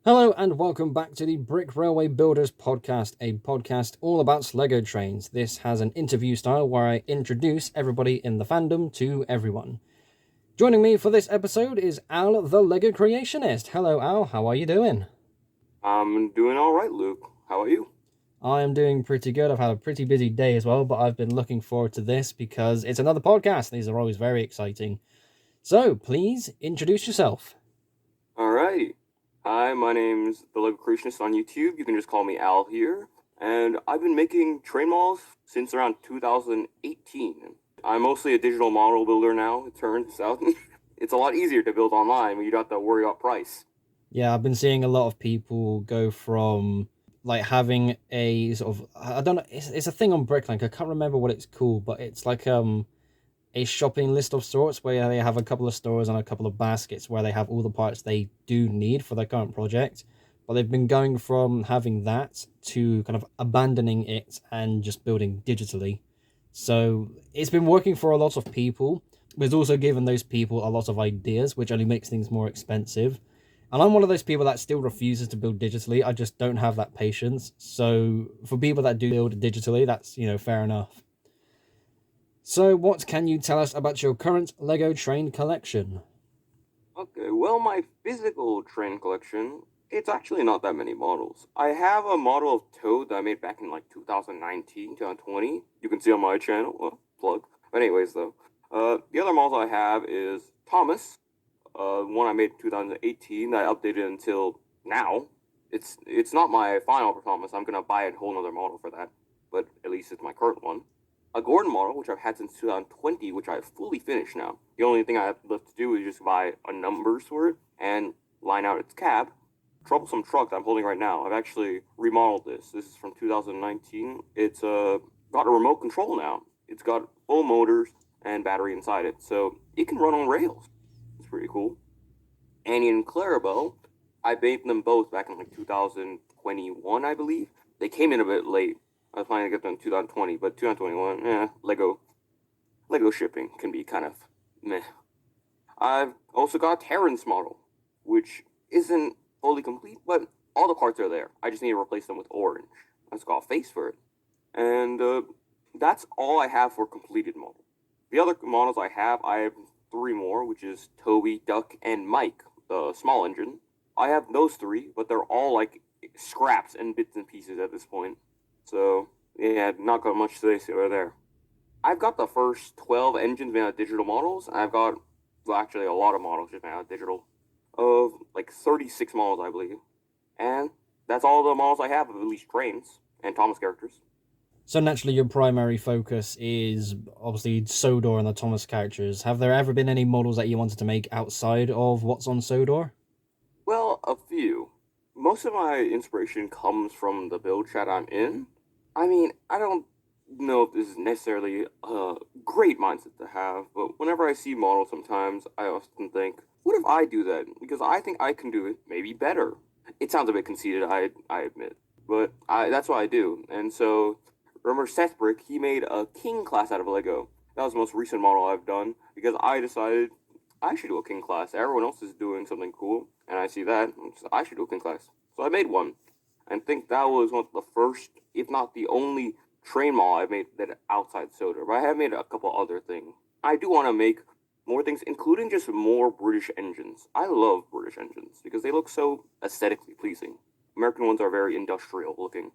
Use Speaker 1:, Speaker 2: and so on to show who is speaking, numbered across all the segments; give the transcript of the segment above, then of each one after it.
Speaker 1: Hello and welcome back to the Brick Railway Builders podcast, a podcast all about Lego trains. This has an interview style where I introduce everybody in the fandom to everyone. Joining me for this episode is Al, the Lego Creationist. Hello Al, how are you doing?
Speaker 2: I'm doing all right, Luke. How are you?
Speaker 1: I am doing pretty good. I've had a pretty busy day as well, but I've been looking forward to this because it's another podcast. These are always very exciting. So, please introduce yourself.
Speaker 2: All right. Hi, my name's the Lego Creationist on YouTube. You can just call me Al here. And I've been making train models since around 2018. I'm mostly a digital model builder now, it turns out. It's a lot easier to build online when you don't have to worry about price.
Speaker 1: Yeah, I've been seeing a lot of people go from like having a sort of I don't know, it's a thing on Bricklink. I can't remember what it's called, but it's like a shopping list of sorts where they have a couple of stores and a couple of baskets where they have all the parts they do need for their current project. But they've been going from having that to kind of abandoning it and just building digitally. So it's been working for a lot of people, but it's also given those people a lot of ideas, which only makes things more expensive. And I'm one of those people that still refuses to build digitally. I just don't have that patience. So for people that do build digitally, that's, fair enough. So what can you tell us about your current Lego train collection?
Speaker 2: Okay, well, my physical train collection, it's actually not that many models. I have a model of Toad that I made back in like 2019, 2020. You can see on my channel, plug. But anyways, though, the other models I have is Thomas, one I made in 2018 that I updated until now. It's not my final for Thomas. I'm gonna buy a whole other model for that, but at least it's my current one. A Gordon model, which I've had since 2020, which I have fully finished now. The only thing I have left to do is just buy a numbers for it and line out its cab. Troublesome truck that I'm holding right now. I've actually remodeled this. This is from 2019. It's got a remote control now. It's got full motors and battery inside it, so it can run on rails. It's pretty cool. Annie and Clarabelle, I made them both back in like 2021, I believe. They came in a bit late. I was planning to get them in 2020, but 2021, Lego shipping can be kind of meh. I've also got a Terrence model, which isn't fully complete, but all the parts are there. I just need to replace them with orange. I've got a face for it. And that's all I have for completed models. The other models I have three more, which is Toby, Duck, and Mike, the small engine. I have those three, but they're all like scraps and bits and pieces at this point. So, yeah, not got much to say over there. I've got the first 12 engines made out of digital models. I've got, well, actually, a lot of models just made out of digital. Of like 36 models, I believe. And that's all the models I have of at least trains and Thomas characters.
Speaker 1: So naturally your primary focus is obviously Sodor and the Thomas characters. Have there ever been any models that you wanted to make outside of what's on Sodor?
Speaker 2: Well, a few. Most of my inspiration comes from the build chat I'm in. I mean, I don't know if this is necessarily a great mindset to have, but whenever I see models sometimes, I often think, what if I do that? Because I think I can do it maybe better. It sounds a bit conceited, I admit, but that's what I do. And so, remember Seth Brick, he made a King class out of Lego. That was the most recent model I've done, because I decided I should do a King class. Everyone else is doing something cool, and I see that, so I should do a King class. So I made one, and think that was one of the first, if not the only, train model I've made that outside Soda. But I have made a couple other things. I do want to make more things, including just more British engines. I love British engines because they look so aesthetically pleasing. American ones are very industrial looking.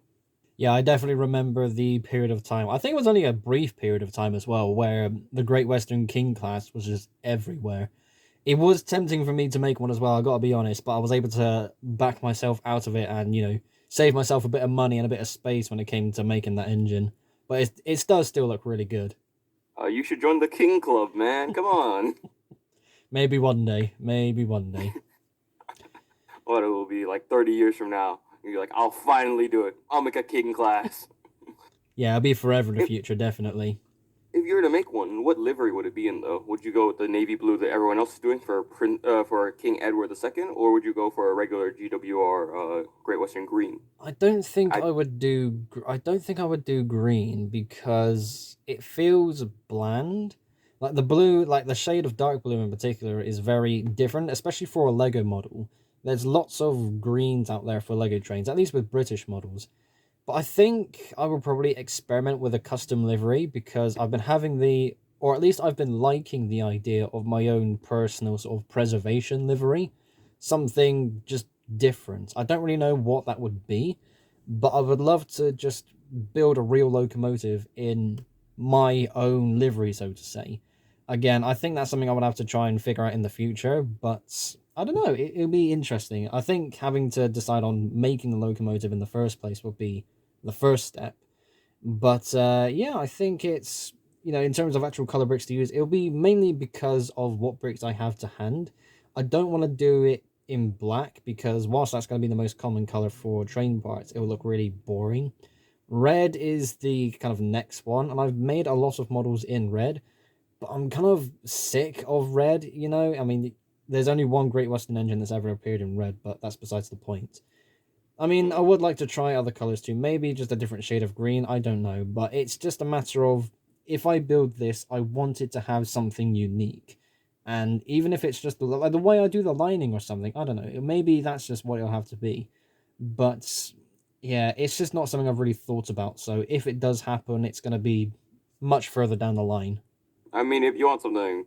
Speaker 1: Yeah, I definitely remember the period of time. I think it was only a brief period of time as well, where the Great Western King class was just everywhere. It was tempting for me to make one as well, I gotta be honest, but I was able to back myself out of it and, save myself a bit of money and a bit of space when it came to making that engine. But it does still look really good.
Speaker 2: You should join the King Club, man. Come on.
Speaker 1: Maybe one day. Maybe one day.
Speaker 2: What it will be like 30 years from now. You'll be like, I'll finally do it. I'll make a King class.
Speaker 1: Yeah, I'll be forever in the
Speaker 2: if
Speaker 1: future, definitely.
Speaker 2: if you were to make one, what livery would it be in though? Would you go with the navy blue that everyone else is doing for King Edward II, or would you go for a regular GWR Great Western Green?
Speaker 1: I don't think
Speaker 2: I
Speaker 1: I would do. I don't think I would do green because it feels bland. Like the blue, like the shade of dark blue in particular, is very different, especially for a Lego model. There's lots of greens out there for Lego trains, at least with British models. But I think I will probably experiment with a custom livery because I've been having the, or at least I've been liking the idea of my own personal sort of preservation livery. Something just different. I don't really know what that would be, but I would love to just build a real locomotive in my own livery, so to say. Again, I think that's something I would have to try and figure out in the future, but I don't know. It'll be interesting. I think having to decide on making the locomotive in the first place would be the first step. But yeah, I think it's, in terms of actual color bricks to use, it'll be mainly because of what bricks I have to hand. I don't want to do it in black because whilst that's going to be the most common color for train parts, it will look really boring. Red is the kind of next one, and I've made a lot of models in red, but I'm kind of sick of red. I mean, there's only one Great Western engine that's ever appeared in red, but that's besides the point. I mean, I
Speaker 2: Hmm.
Speaker 1: would like to try other colors too. Maybe just a different shade of green. I don't know. But it's just a matter of if I build this, I want it to have something unique. And even if it's just like the way I do the lining or something, I don't know. Maybe that's just what it'll have to be. But yeah, it's just not something I've really thought about. So if it does happen, it's going to be much further down the line.
Speaker 2: I mean, if you want something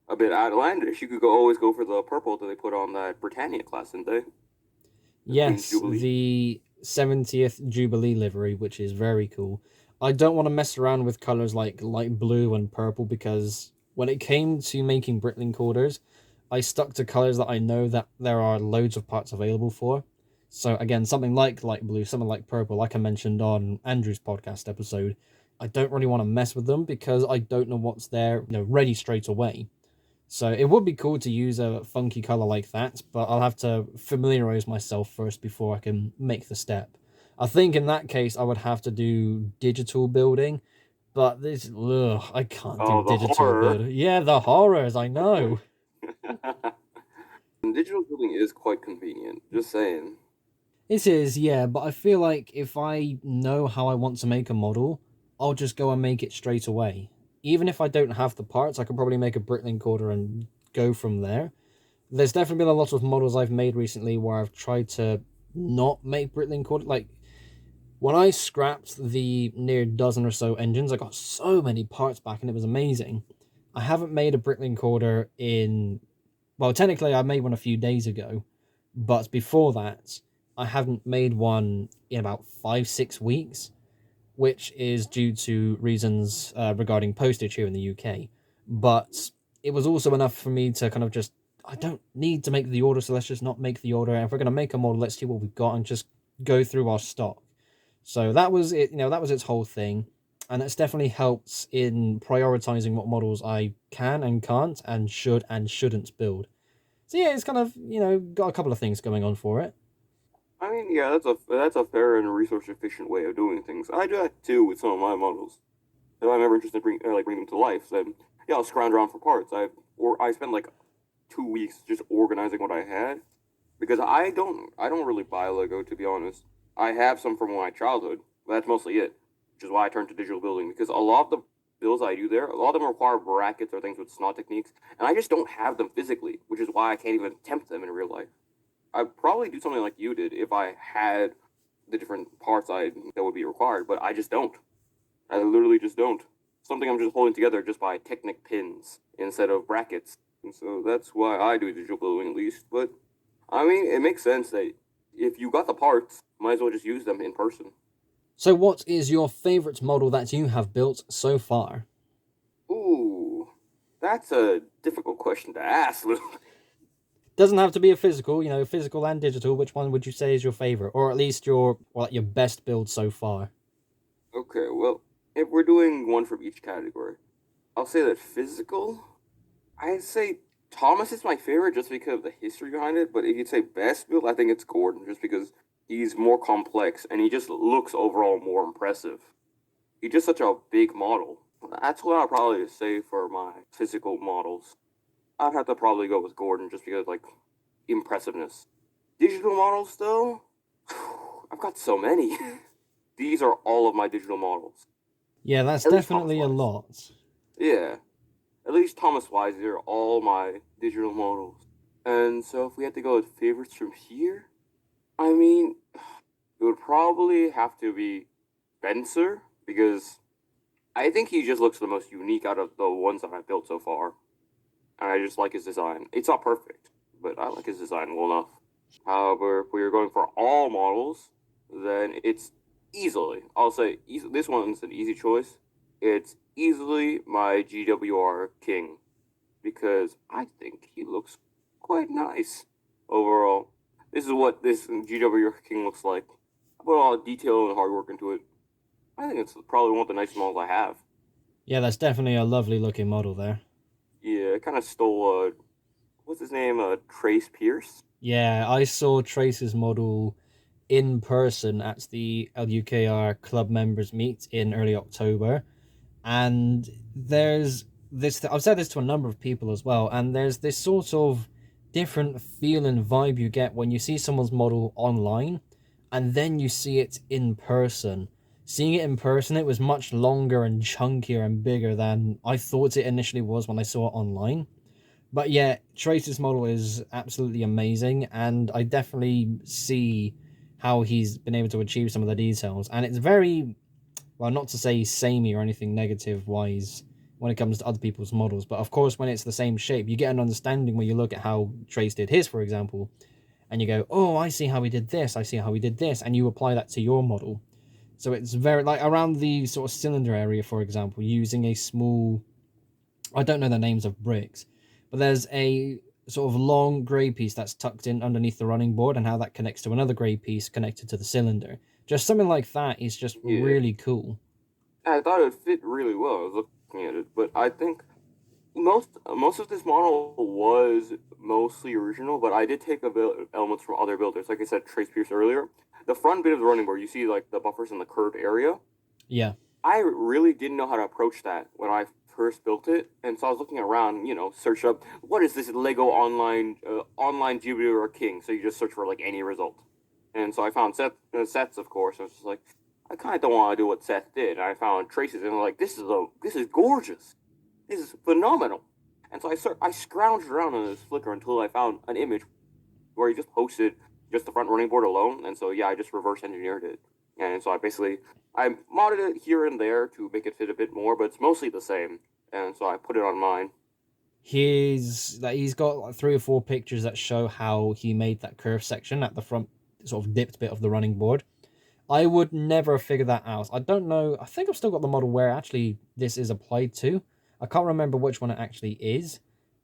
Speaker 2: a bit outlandish, you could always go for the purple that they put on that Britannia class, didn't they? The Queen's
Speaker 1: Yes,
Speaker 2: Jubilee.
Speaker 1: the 70th Jubilee livery, which is very cool. I don't want to mess around with colors like light blue and purple because when it came to making Britling corders, I stuck to colors that I know that there are loads of parts available for. So again, something like light blue, something like purple, like I mentioned on Andrew's podcast episode, I don't really want to mess with them because I don't know what's there, ready straight away. So it would be cool to use a funky color like that, but I'll have to familiarize myself first before I can make the step. I think in that case I would have to do digital building, but I can't do
Speaker 2: Oh, the
Speaker 1: digital
Speaker 2: horror.
Speaker 1: building. Yeah, the horrors, I know.
Speaker 2: Digital building is quite convenient. Just saying.
Speaker 1: It is, yeah, but I feel like if I know how I want to make a model, I'll just go and make it straight away. Even if I don't have the parts, I could probably make a Bricklink order and go from there. There's definitely been a lot of models I've made recently where I've tried to not make Britling cord. Like when I scrapped the near dozen or so engines, I got so many parts back and it was amazing. I haven't made a Britling quarter in, well, technically I made one a few days ago, but before that, I haven't made one in about 5, 6 weeks, which is due to reasons regarding postage here in the UK. But it was also enough for me to kind of just, I don't need to make the order, so let's just not make the order. And if we're going to make a model, let's see what we've got and just go through our stock. So that was it, that was its whole thing. And it's definitely helped in prioritizing what models I can and can't and should and shouldn't build. So yeah, it's kind of, got a couple of things going on for it.
Speaker 2: I mean, yeah, that's a fair and resource efficient way of doing things. I do that too with some of my models. If I'm ever interested in bring them to life, then yeah, I'll scrounge around for parts. I spent like 2 weeks just organizing what I had because I don't really buy Lego, to be honest. I have some from my childhood, but that's mostly it. Which is why I turned to digital building because a lot of the builds I do there, a lot of them require brackets or things with snot techniques, and I just don't have them physically, which is why I can't even attempt them in real life. I'd probably do something like you did if I had the different parts I that would be required, but I just don't. I literally just don't. Something I'm just holding together just by Technic pins instead of brackets. And so that's why I do digital building at least. But I mean, it makes sense that if you got the parts, might as well just use them in person.
Speaker 1: So what is your favorite model that you have built so far?
Speaker 2: Ooh, that's a difficult question to ask, Luke.
Speaker 1: Doesn't have to be a physical, physical and digital. Which one would you say is your favorite, or at least your best build so far?
Speaker 2: Okay, well, if we're doing one from each category, I'll say that physical, I'd say Thomas is my favorite just because of the history behind it. But if you'd say best build, I think it's Gordon just because he's more complex and he just looks overall more impressive. He's just such a big model. That's what I'll probably say for my physical models. I'd have to probably go with Gordon just because like impressiveness. Digital models though, I've got so many. These are all of my digital models.
Speaker 1: Yeah, that's
Speaker 2: At least Thomas
Speaker 1: definitely a
Speaker 2: Wise.
Speaker 1: lot.
Speaker 2: Yeah. At least Thomas Wise, these are all my digital models. And so if we had to go with favorites from here, I mean, it would probably have to be Spencer because I think he just looks the most unique out of the ones that I've built so far. And I just like his design. It's not perfect, but I like his design well enough. However, if we are going for all models, then it's easily, I'll say, this one's an easy choice. It's easily my GWR King because I think he looks quite nice overall. This is what this GWR King looks like. I put a lot of detail and hard work into it. I think it's probably one of the nicest models I have.
Speaker 1: Yeah, that's definitely a lovely looking model there.
Speaker 2: Yeah, I kind of stole, what's his name? Trace Pierce?
Speaker 1: Yeah, I saw Trace's model in person at the LUKR club members meet in early October, and there's this. I've said this to a number of people as well, and there's this sort of different feel and vibe you get when you see someone's model online, and then you see it in person. Seeing it in person, it was much longer and chunkier and bigger than I thought it initially was when I saw it online. But yeah, Trace's model is absolutely amazing, and I definitely see how he's been able to achieve some of the details. And it's very, well, not to say samey or anything negative wise when it comes to other people's models, but of course, when it's the same shape, you get an understanding when you look at how Trace did his, for example, and you go, oh, I see how he did this, I see how he did this, and you apply that to your model. So it's very, like, around the sort of cylinder area, for example, using a small, I don't know the names of bricks, but there's a sort of long grey piece that's tucked in underneath the running board and how that connects to another grey piece connected to the cylinder. Just something like that is just
Speaker 2: Yeah.
Speaker 1: really cool.
Speaker 2: I thought it fit really well. I was looking at it, but I think most of this model was mostly original, but I did take elements from other builders. Like I said, Trace Pierce earlier. The front bit of the running board, you see like the buffers in the curved area.
Speaker 1: Yeah.
Speaker 2: I really didn't know how to approach that when I first built it, and so I was looking around, search up what is this Lego online GBR King. So you just search for like any result, and so I found sets, of course. I was just like, I kind of don't want to do what Seth did. And I found traces, and I'm like, this is gorgeous, this is phenomenal. And so I scrounged around on this Flickr until I found an image where he just posted just the front running board alone. And so yeah, I just reverse engineered it. And so I modded it here and there to make it fit a bit more, but it's mostly the same. And so I put it on mine.
Speaker 1: He's got like 3 or 4 pictures that show how he made that curve section at the front sort of dipped bit of the running board. I would never figure that out. I don't know. I think I've still got the model where actually this is applied to. I can't remember which one it actually is.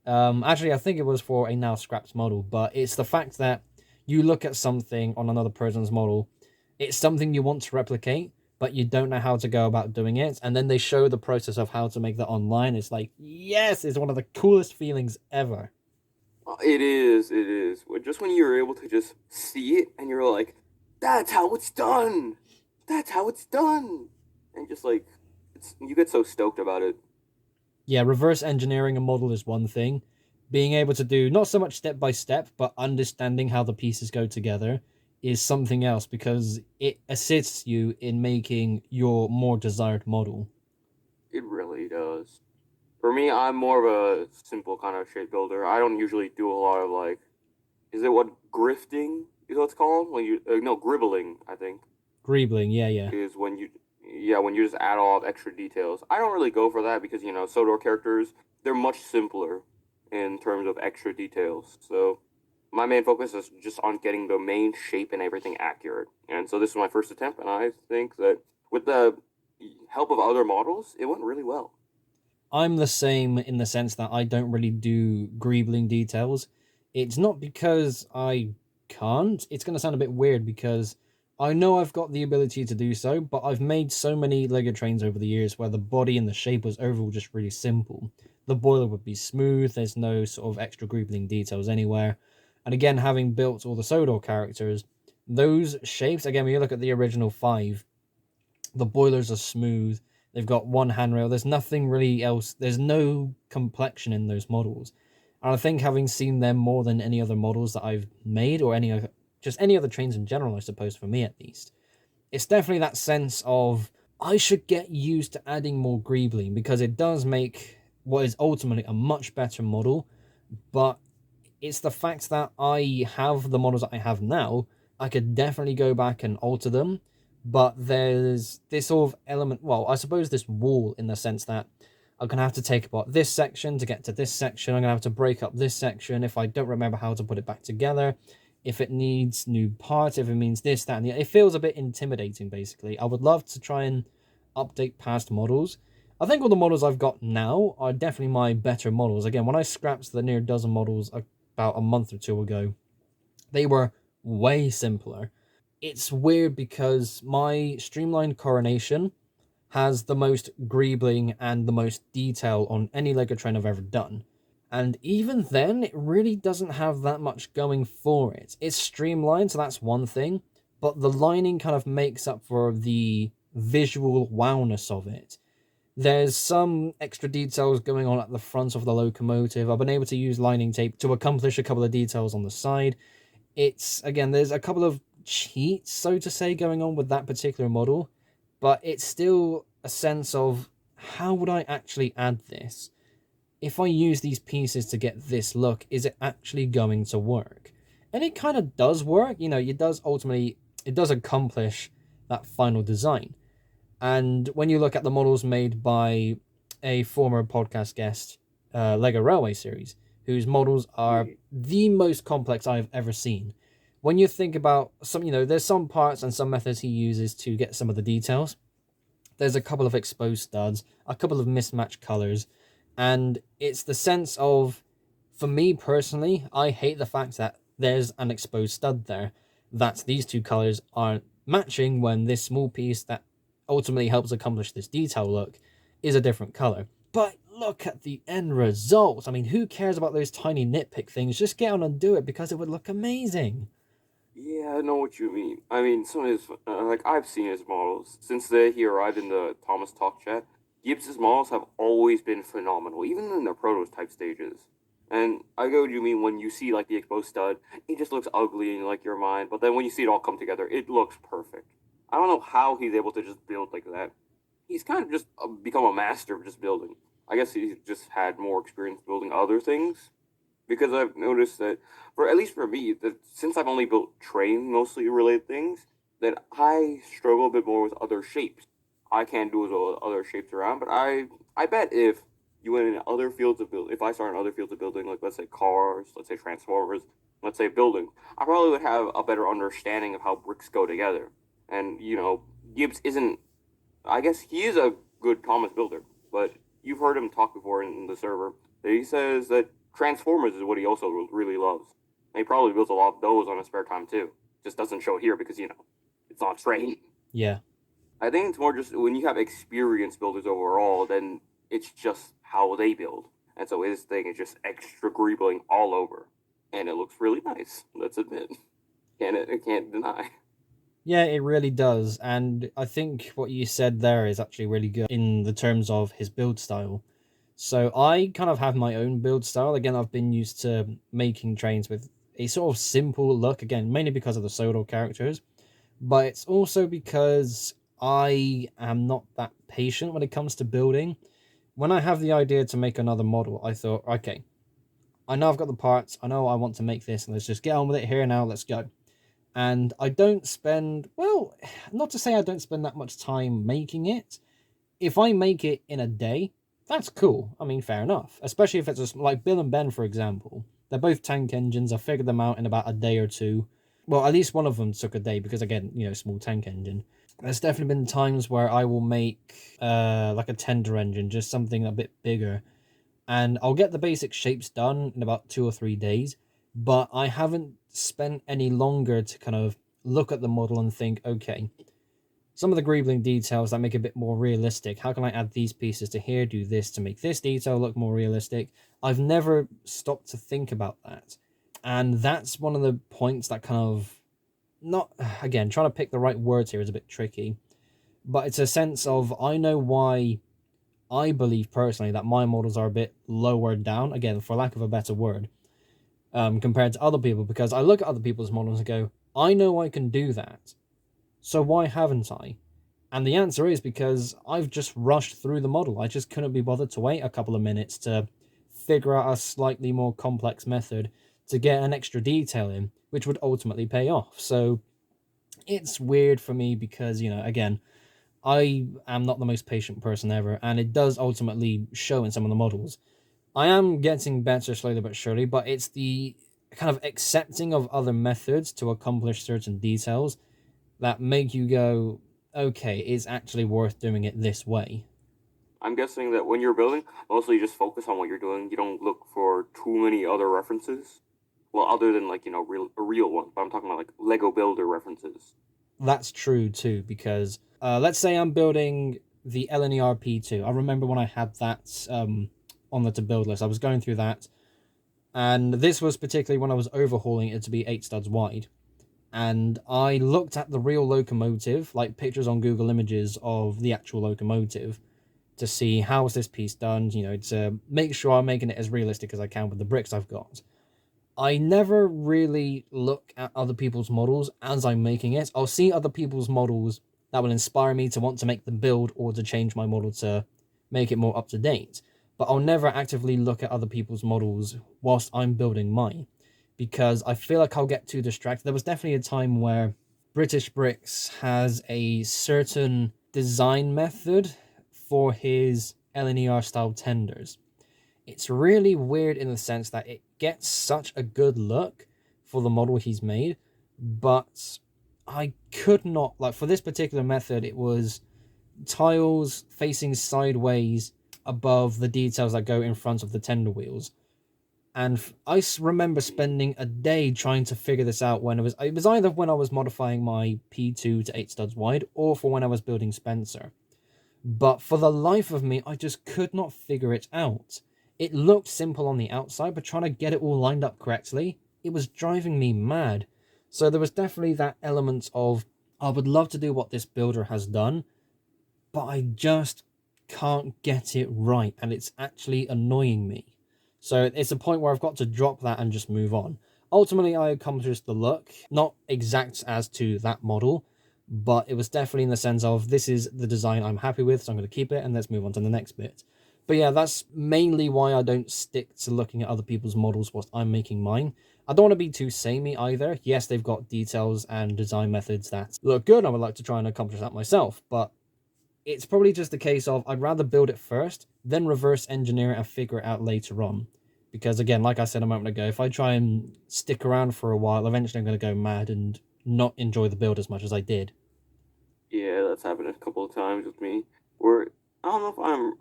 Speaker 1: Actually, I think it was for a now scrapped model, but it's the fact that you look at something on another person's model, it's something you want to replicate, but you don't know how to go about doing it, and then they show the process of how to make that online. It's like, yes, it's one of the coolest feelings ever.
Speaker 2: It is, it is. Just when you're able to just see it and you're like, that's how it's done. That's how it's done. And just like, you get so stoked about it.
Speaker 1: Yeah, reverse engineering a model is one thing. Being able to do not so much step by step, but understanding how the pieces go together is something else because it assists you in making your more desired model.
Speaker 2: It really does. For me, I'm more of a simple kind of shape builder. I don't usually do a lot of like, is it what grifting is what it's called? When you no gribbling, I think
Speaker 1: Greebling, yeah, yeah.
Speaker 2: is when you just add all of extra details. I don't really go for that because Sodor characters they're much simpler in terms of extra details. So my main focus is just on getting the main shape and everything accurate. And so this is my first attempt, and I think that with the help of other models, it went really well.
Speaker 1: I'm the same in the sense that I don't really do greebling details. It's not because I can't. It's going to sound a bit weird because I know I've got the ability to do so, but I've made so many Lego trains over the years where the body and the shape was overall just really simple. The boiler would be smooth, there's no sort of extra greebling details anywhere. And again, having built all the Sodor characters, those shapes, again, when you look at the original 5, the boilers are smooth. They've got one handrail. There's nothing really else. There's no complexion in those models. And I think having seen them more than any other models that I've made, or just any other trains in general, I suppose, for me at least, it's definitely that sense of I should get used to adding more greebling because it does make what is ultimately a much better model, but It's the fact that I have the models that I have now. I could definitely go back and alter them, but there's this sort of element. Well, I suppose this wall in the sense that I'm gonna have to take apart this section to get to this section. I'm gonna have to break up this section if I don't remember how to put it back together. If it needs new parts, if it means this, that, and the it feels a bit intimidating. Basically, I would love to try and update past models. I think all the models I've got now are definitely my better models. Again, when I scrapped the near dozen models about a month or two ago, they were way simpler. It's weird because my streamlined coronation has the most greebling and the most detail on any Lego train I've ever done. And even then, it really doesn't have that much going for it. It's streamlined, so that's one thing, but the lining kind of makes up for the visual wowness of it. There's some extra details going on at the front of the locomotive. I've been able to use lining tape to accomplish a couple of details on the side. It's, again, there's a couple of cheats, so to say, going on with that particular model, but it's still a sense of how would I actually add this? If I use these pieces to get this look, is it actually going to work? And it kind of does work, it does ultimately, it does accomplish that final design. And when you look at the models made by a former podcast guest, Lego Railway Series, whose models are the most complex I've ever seen. When you think about some, there's some parts and some methods he uses to get some of the details. There's a couple of exposed studs, a couple of mismatched colors, and it's the sense of, for me personally, I hate the fact that there's an exposed stud there, that these two colors aren't matching when this small piece that ultimately helps accomplish this detail look is a different color. But look at the end result. I mean, who cares about those tiny nitpick things? Just get on and do it because it would look amazing.
Speaker 2: Yeah, I know what you mean. I mean, some of his, like, I've seen his models. Since he arrived in the Thomas Talk chat, Gibbs's models have always been phenomenal, even in the prototype stages. And I get what you mean when you see, like, the exposed stud, it just looks ugly in, like, your mind. But then when you see it all come together, it looks perfect. I don't know how he's able to just build like that. He's kind of just become a master of just building. I guess he's just had more experience building other things because I've noticed that, for at least for me, that since I've only built train mostly related things, that I struggle a bit more with other shapes. I can't do as well with other shapes around, but I bet if you went in other fields of building, if I started in other fields of building, like let's say cars, let's say transformers, let's say building, I probably would have a better understanding of how bricks go together. And Gibbs isn't. I guess he is a good Thomas builder, but you've heard him talk before in the server that he says that Transformers is what he also really loves. And he probably builds a lot of those on his spare time too. Just doesn't show here because it's not trained.
Speaker 1: Yeah.
Speaker 2: I think it's more just when you have experienced builders overall, then it's just how they build. And so his thing is just extra greebling all over. And it looks really nice, let's admit. Can't deny.
Speaker 1: Yeah, it really does. And I think what you said there is actually really good in the terms of his build style. So I kind of have my own build style. Again, I've been used to making trains with a sort of simple look, again, mainly because of the Sodal characters, but it's also because I am not that patient when it comes to building. When I have the idea to make another model, I thought, okay, I know I've got the parts, I know I want to make this, and let's just get on with it here now, let's go. And I don't spend, well, not to say I don't spend that much time making it. If I make it in a day, that's cool. I mean, fair enough. Especially if it's just like Bill and Ben, for example. They're both tank engines. I figured them out in about a day or two. Well, at least one of them took a day because, again, small tank engine. There's definitely been times where I will make like a tender engine, just something a bit bigger, and I'll get the basic shapes done in about 2 or 3 days, but I haven't spent any longer to kind of look at the model and think, okay, some of the greebling details that make it a bit more realistic, how can I add these pieces to here, do this to make this detail look more realistic? I've never stopped to think about that. And that's one of the points that kind of, not, again, trying to pick the right words here is a bit tricky, but it's a sense of, I know why I believe personally that my models are a bit lower down, again, for lack of a better word, compared to other people, because I look at other people's models and go, I know I can do that, so why haven't I? And the answer is because I've just rushed through the model. I just couldn't be bothered to wait a couple of minutes to figure out a slightly more complex method to get an extra detail in, which would ultimately pay off. So it's weird for me because, again, I am not the most patient person ever, and it does ultimately show in some of the models. I am getting better slowly but surely, but it's the kind of accepting of other methods to accomplish certain details that make you go, okay, it's actually worth doing it this way.
Speaker 2: I'm guessing that when you're building, mostly you just focus on what you're doing. You don't look for too many other references. Well, other than like real ones, but I'm talking about like Lego Builder references.
Speaker 1: That's true too, because let's say I'm building the LNER P2. I remember when I had that on the to build list, I was going through that, and this was particularly when I was overhauling it to be 8 studs wide. And I looked at the real locomotive, like pictures on Google Images of the actual locomotive, to see how is this piece done, to make sure I'm making it as realistic as I can with the bricks I've got. I never really look at other people's models as I'm making it. I'll see other people's models that will inspire me to want to make the build or to change my model to make it more up to date. But I'll never actively look at other people's models whilst I'm building mine because I feel like I'll get too distracted. There was definitely a time where British Bricks has a certain design method for his LNER style tenders. It's really weird in the sense that it gets such a good look for the model he's made, but I could not, like, for this particular method, it was tiles facing sideways above the details that go in front of the tender wheels. And I remember spending a day trying to figure this out when it was either when I was modifying my P2 to 8 studs wide or for when I was building Spencer. But for the life of me, I just could not figure it out. It looked simple on the outside, but trying to get it all lined up correctly, it was driving me mad. So there was definitely that element of, I would love to do what this builder has done, but I just can't get it right, and it's actually annoying me. So it's a point where I've got to drop that and just move on. Ultimately, I accomplished the look, not exact as to that model, but it was definitely in the sense of this is the design I'm happy with, so I'm going to keep it and let's move on to the next bit. But yeah, that's mainly why I don't stick to looking at other people's models whilst I'm making mine. I don't want to be too samey either. Yes, they've got details and design methods that look good. I would like to try and accomplish that myself, but it's probably just a case of I'd rather build it first, then reverse engineer it and figure it out later on. Because again, like I said a moment ago, if I try and stick around for a while, eventually I'm going to go mad and not enjoy the build as much as I did.
Speaker 2: Yeah, that's happened a couple of times with me. Where I don't know if I'm.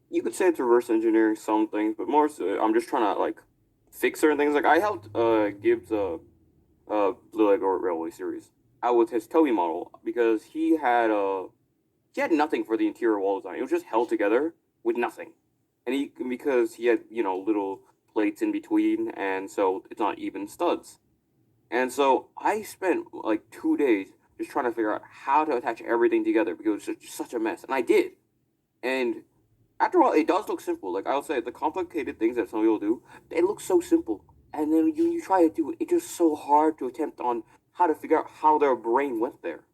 Speaker 2: You could say it's reverse engineering some things, but more so, I'm just trying to like fix certain things. Like I helped Gibbs Blue Lego Railway series out with his Toby model because he had nothing for the interior wall design. It was just held together with nothing, and because he had little plates in between, and so it's not even studs. And so I spent like 2 days just trying to figure out how to attach everything together because it was just such a mess, and I did. And after all, it does look simple. Like I'll say, the complicated things that some people do, they look so simple, and then you try to do it, it's just so hard to attempt on how to figure out how their brain went there.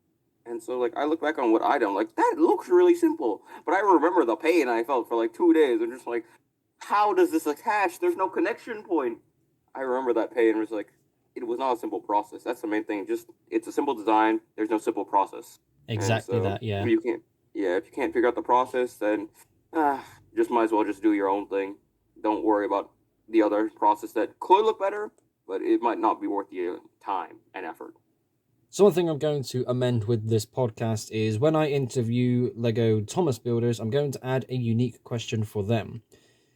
Speaker 2: And so, like, I look back on what I done, like, that looks really simple. But I remember the pain I felt for like 2 days. And just like, how does this attach? There's no connection point. I remember that pain. It was like, it was not a simple process. That's the main thing. Just, it's a simple design. There's no simple process. And
Speaker 1: Exactly
Speaker 2: so,
Speaker 1: that, yeah.
Speaker 2: if you can't, yeah, if you can't figure out the process, then just might as well just do your own thing. Don't worry about the other process that could look better, but it might not be worth your time and effort.
Speaker 1: So one thing I'm going to amend with this podcast is when I interview Lego Thomas builders, I'm going to add a unique question for them.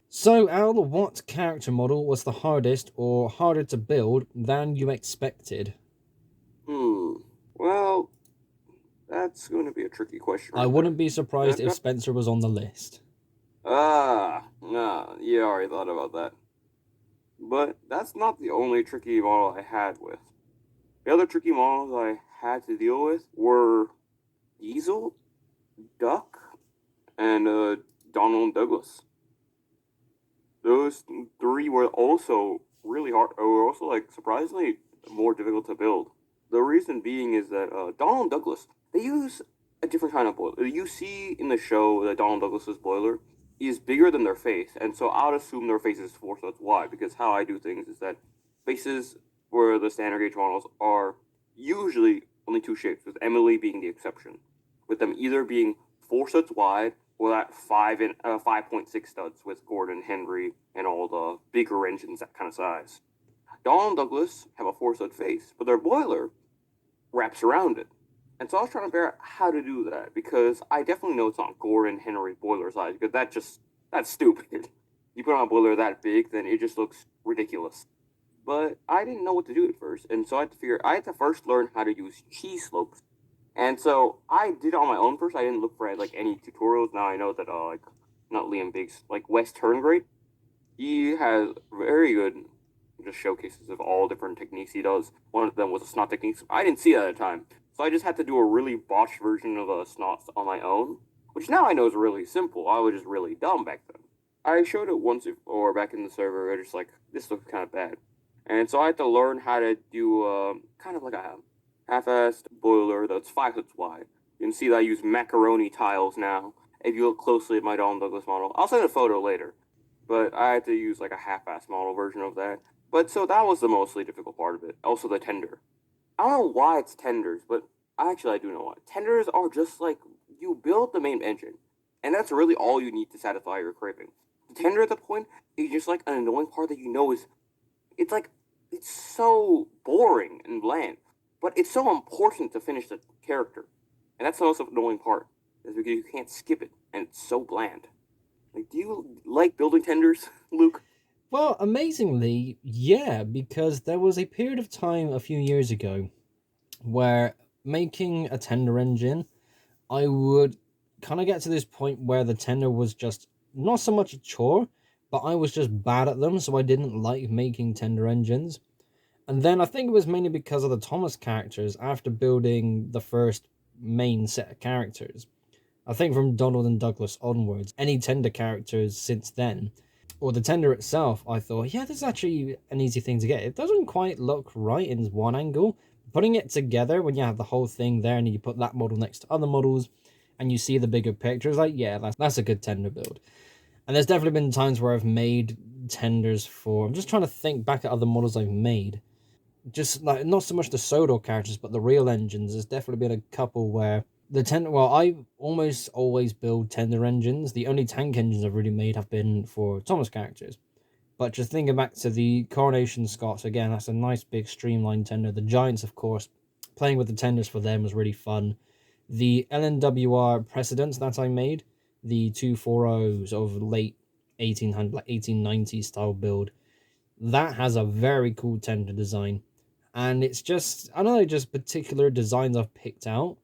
Speaker 1: So, Al, what character model was the hardest or harder to build than you expected?
Speaker 2: Hmm. Well, that's going to be a tricky question
Speaker 1: I
Speaker 2: right there.
Speaker 1: wouldn't be surprised
Speaker 2: I've
Speaker 1: if
Speaker 2: got
Speaker 1: Spencer was on the list.
Speaker 2: yeah, I already thought about that. But that's not the only tricky model I had with. The other tricky models I had to deal with were Diesel, Duck, and Donald Douglas. Those three were also really hard. Were also like surprisingly more difficult to build. The reason being is that Donald Douglas, they use a different kind of boiler. You see in the show that Donald Douglas's boiler is bigger than their face, and so I'd assume their face is 4 foot wide because how I do things is that faces for the standard gauge models are usually only two shapes, with Emily being the exception, with them either being 4 studs wide or that 5.6 studs with Gordon, Henry, and all the bigger engines that kind of size. Dawn and Douglas have a 4 stud face, but their boiler wraps around it. And so I was trying to figure out how to do that because I definitely know it's not Gordon, Henry boiler size because that's stupid. You put on a boiler that big, then it just looks ridiculous. But I didn't know what to do at first, and so I had to first learn how to use cheese slopes. And so I did it on my own first. I didn't look for like any tutorials. Now I know that like not Liam Biggs, like Wes Turngray, he has very good just showcases of all different techniques he does. One of them was a snot technique. I didn't see that at the time, so I just had to do a really botched version of a snot on my own, which now I know is really simple. I was just really dumb back then. I showed it once or back in the server. Just like this looks kind of bad, and so I had to learn how to do kind of like a half-assed boiler that's 5 foot wide. You can see that I use macaroni tiles now. If you look closely at my Don Douglas model, I'll send a photo later. But I had to use like a half-assed model version of that. But so that was the mostly difficult part of it. Also the tender. I don't know why it's tenders, but actually I do know why. Tenders are just like you build the main engine, and that's really all you need to satisfy your craving. The tender at the point is just like an annoying part that you know is it's like it's so boring and bland, but it's so important to finish the character, and that's the most annoying part is because you can't skip it, and it's so bland. Like, do you like building tenders, Luke?
Speaker 1: Well, amazingly, yeah, because there was a period of time a few years ago where making a tender engine, I would kind of get to this point where the tender was just not so much a chore, but I was just bad at them, so I didn't like making tender engines. And then I think it was mainly because of the Thomas characters after building the first main set of characters. I think from Donald and Douglas onwards, any tender characters since then, or the tender itself, I thought, yeah, this is actually an easy thing to get. It doesn't quite look right in one angle. Putting it together when you have the whole thing there and you put that model next to other models and you see the bigger picture, it's like, yeah, that's a good tender build. And there's definitely been times where I've made tenders for. I'm just trying to think back at other models I've made. Just like not so much the Sodor characters, but the real engines. There's definitely been a couple where the tender. Well, I almost always build tender engines. The only tank engines I've really made have been for Thomas characters. But just thinking back to the Coronation Scots again, that's a nice big streamlined tender. The Giants, of course, playing with the tenders for them was really fun. The LNWR precedents that I made, the 240s of late 1800, like 1890 style build, that has a very cool tender design. And it's just, I don't know, just particular designs I've picked out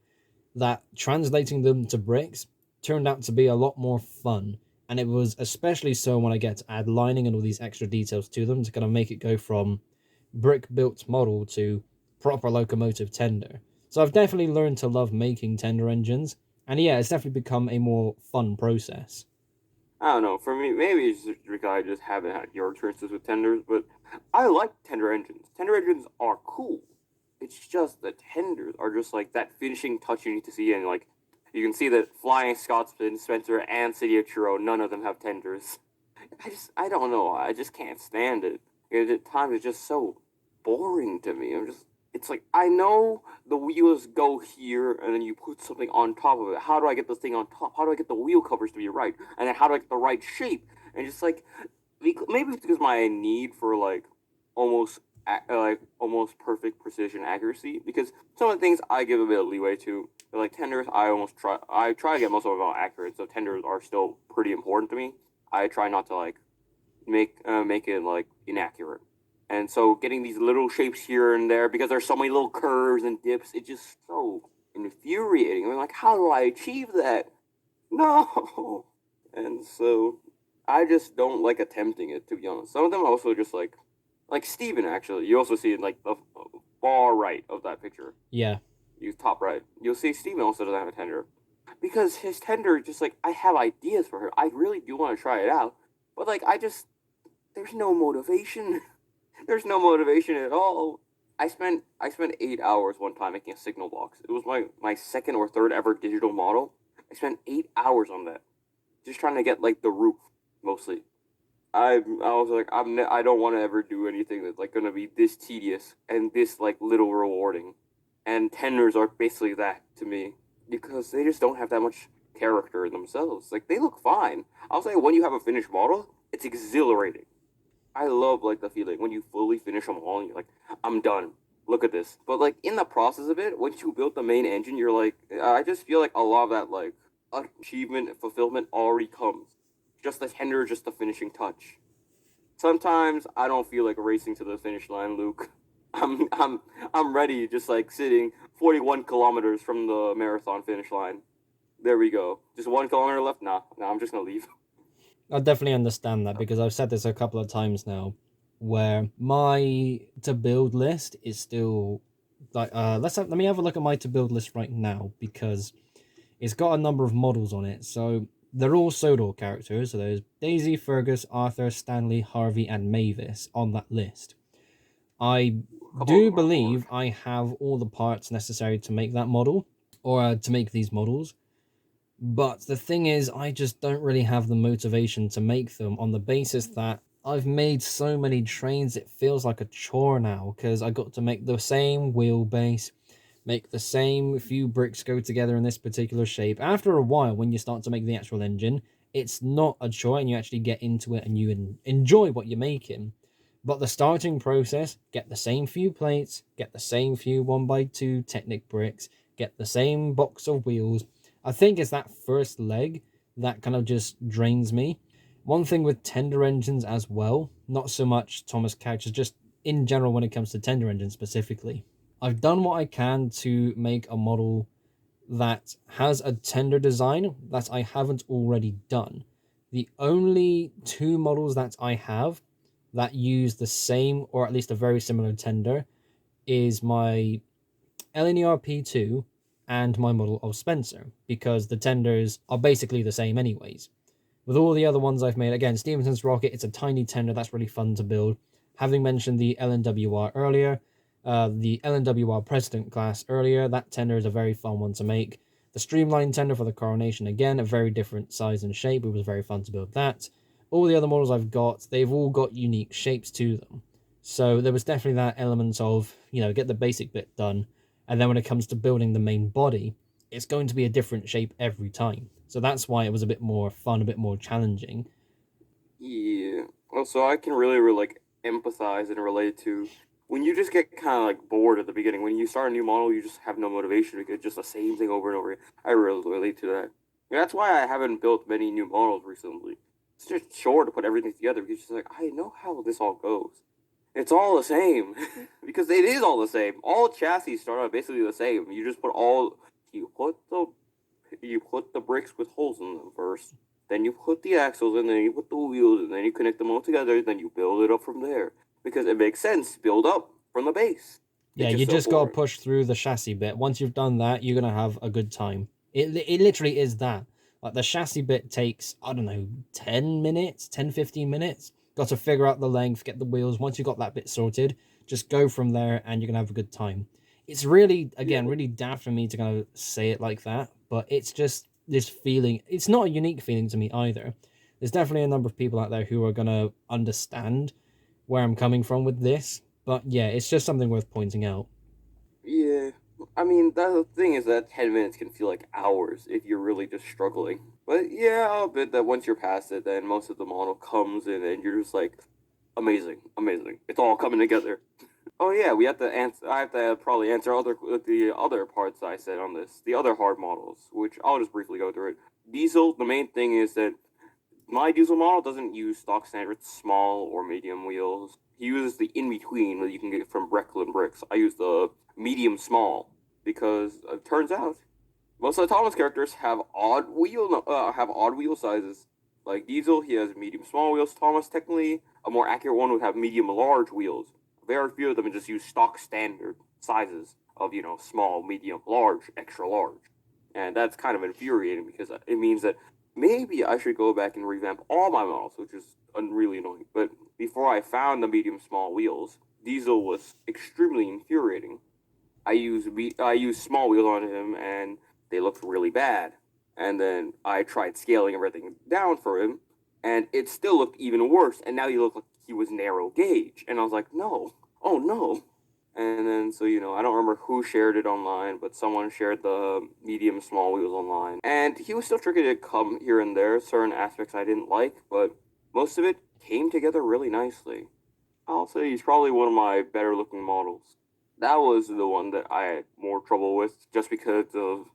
Speaker 1: that translating them to bricks turned out to be a lot more fun. And it was especially so when I get to add lining and all these extra details to them to kind of make it go from brick built model to proper locomotive tender. So I've definitely learned to love making tender engines. And yeah, it's definitely become a more fun process.
Speaker 2: I don't know. For me, maybe it's just because I just haven't had your experiences with tenders, but I like tender engines. Tender engines are cool. It's just the tenders are just like that finishing touch you need to see, and like you can see that Flying Scotsman, Spencer, and City of Churro, none of them have tenders. I don't know. I just can't stand it. At times it's just so boring to me. It's like I know the wheels go here, and then you put something on top of it. How do I get this thing on top? How do I get the wheel covers to be right? And then how do I get the right shape? And just like maybe it's because my need for like almost almost perfect precision accuracy. Because some of the things I give a bit of leeway to, like tenders, I try to get most of them accurate. So tenders are still pretty important to me. I try not to like make it like inaccurate. And so getting these little shapes here and there because there's so many little curves and dips, it's just so infuriating. I'm like, how do I achieve that? No. And so I just don't like attempting it, to be honest. Some of them also just like Steven actually. You also see it like the far right of that picture.
Speaker 1: Yeah.
Speaker 2: You top right. You'll see Steven also doesn't have a tender. Because his tender just like I have ideas for her. I really do want to try it out. But like there's no motivation. There's no motivation at all. I spent 8 hours one time making a signal box. It was my second or third ever digital model. I spent 8 hours on that, just trying to get like the roof mostly. I was like, I don't want to ever do anything that's like gonna be this tedious and this like little rewarding. And tenders are basically that to me because they just don't have that much character in themselves. Like they look fine. I'll say when you have a finished model, it's exhilarating. I love like the feeling when you fully finish them all and you're like, I'm done. Look at this. But like in the process of it, once you build the main engine, you're like, I just feel like a lot of that like achievement fulfillment already comes. Just the tender, just the finishing touch. Sometimes I don't feel like racing to the finish line, Luke. I'm I'm I'm ready, just like sitting 41 kilometers from the marathon finish line. There we go. Just 1 kilometer left. Nah, I'm just gonna leave.
Speaker 1: I definitely understand that because I've said this a couple of times now, where my to build list is still like let me have a look at my to build list right now because it's got a number of models on it. So they're all Sodor characters. So there's Daisy, Fergus, Arthur, Stanley, Harvey, and Mavis on that list. I
Speaker 2: Oh
Speaker 1: do
Speaker 2: my lord.
Speaker 1: believe I have all the parts necessary to make that model or to make these models. But the thing is, I just don't really have the motivation to make them on the basis that I've made so many trains, it feels like a chore now because I got to make the same wheelbase, make the same few bricks go together in this particular shape. After a while, when you start to make the actual engine, it's not a chore and you actually get into it and you enjoy what you're making. But the starting process, get the same few plates, get the same few 1x2 Technic bricks, get the same box of wheels. I think it's that first leg that kind of just drains me. One thing with tender engines as well, not so much Thomas Couch's, just in general when it comes to tender engines specifically. I've done what I can to make a model that has a tender design that I haven't already done. The only two models that I have that use the same or at least a very similar tender is my LNERP2 and my model of Spencer because the tenders are basically the same anyways. With all the other ones I've made, again, Stevenson's Rocket, it's a tiny tender that's really fun to build. Having mentioned the LNWR earlier, the LNWR President class earlier, that tender is a very fun one to make. The Streamline tender for the Coronation, again, a very different size and shape. It was very fun to build that. All the other models I've got, they've all got unique shapes to them. So there was definitely that element of, get the basic bit done. And then when it comes to building the main body, it's going to be a different shape every time. So that's why it was a bit more fun, a bit more challenging.
Speaker 2: Yeah. Also, I can really like empathize and relate to when you just get kind of like bored at the beginning. When you start a new model, you just have no motivation to get just the same thing over and over again. I really relate to that. And that's why I haven't built many new models recently. It's just chore to put everything together because it's like I know how this all goes. It's all the same because it is all the same. All chassis start out basically the same. You just put all you put the bricks with holes in them first. Then you put the axles and then you put the wheels and then you connect them all together. Then you build it up from there because it makes sense. Build up from the base.
Speaker 1: Yeah,
Speaker 2: It's
Speaker 1: you
Speaker 2: just so
Speaker 1: just got to
Speaker 2: boring.
Speaker 1: push through the chassis bit. Once you've done that, you're going to have a good time. It literally is that. Like the chassis bit takes, I don't know, 10 minutes, 10 15 minutes. Got to figure out the length, get the wheels. Once you got that bit sorted, just go from there and you're going to have a good time. It's really,
Speaker 2: Yeah,
Speaker 1: again, really daft for me to kind of say it like that, but it's just this feeling. It's not a unique feeling to me either. There's definitely a number of people out there who are going to understand where I'm coming from with this. But yeah, it's just something worth pointing out.
Speaker 2: yeah. I mean, the thing is that 10 minutes can feel like hours if you're really just struggling. But yeah, I'll bet that once you're past it, then most of the model comes in and you're just like, amazing, amazing. It's all coming together. Oh yeah, we have to answer. I have to probably answer the other parts I said on this, the other hard models, which I'll just briefly go through it. Diesel. The main thing is that my diesel model doesn't use stock standard small or medium wheels. He uses the in between that you can get from Brecklin bricks. I use the medium small because it turns out most of the Thomas characters have odd wheel sizes. Like Diesel, he has medium small wheels. Thomas, technically, a more accurate one would have medium large wheels. Very few of them just use stock standard sizes of small, medium, large, extra large, and that's kind of infuriating because it means that maybe I should go back and revamp all my models, which is really annoying. But before I found the medium small wheels, Diesel was extremely infuriating. I used small wheels on him, and they looked really bad. And then I tried scaling everything down for him, and it still looked even worse. And now he looked like he was narrow gauge, and I was like, no, oh no. And then so I don't remember who shared it online, but someone shared the medium small wheels online, and he was still tricky to come here and there. Certain aspects I didn't like, but most of it came together really nicely. I'll say he's probably one of my better looking models. That was the one that I had more trouble with just because of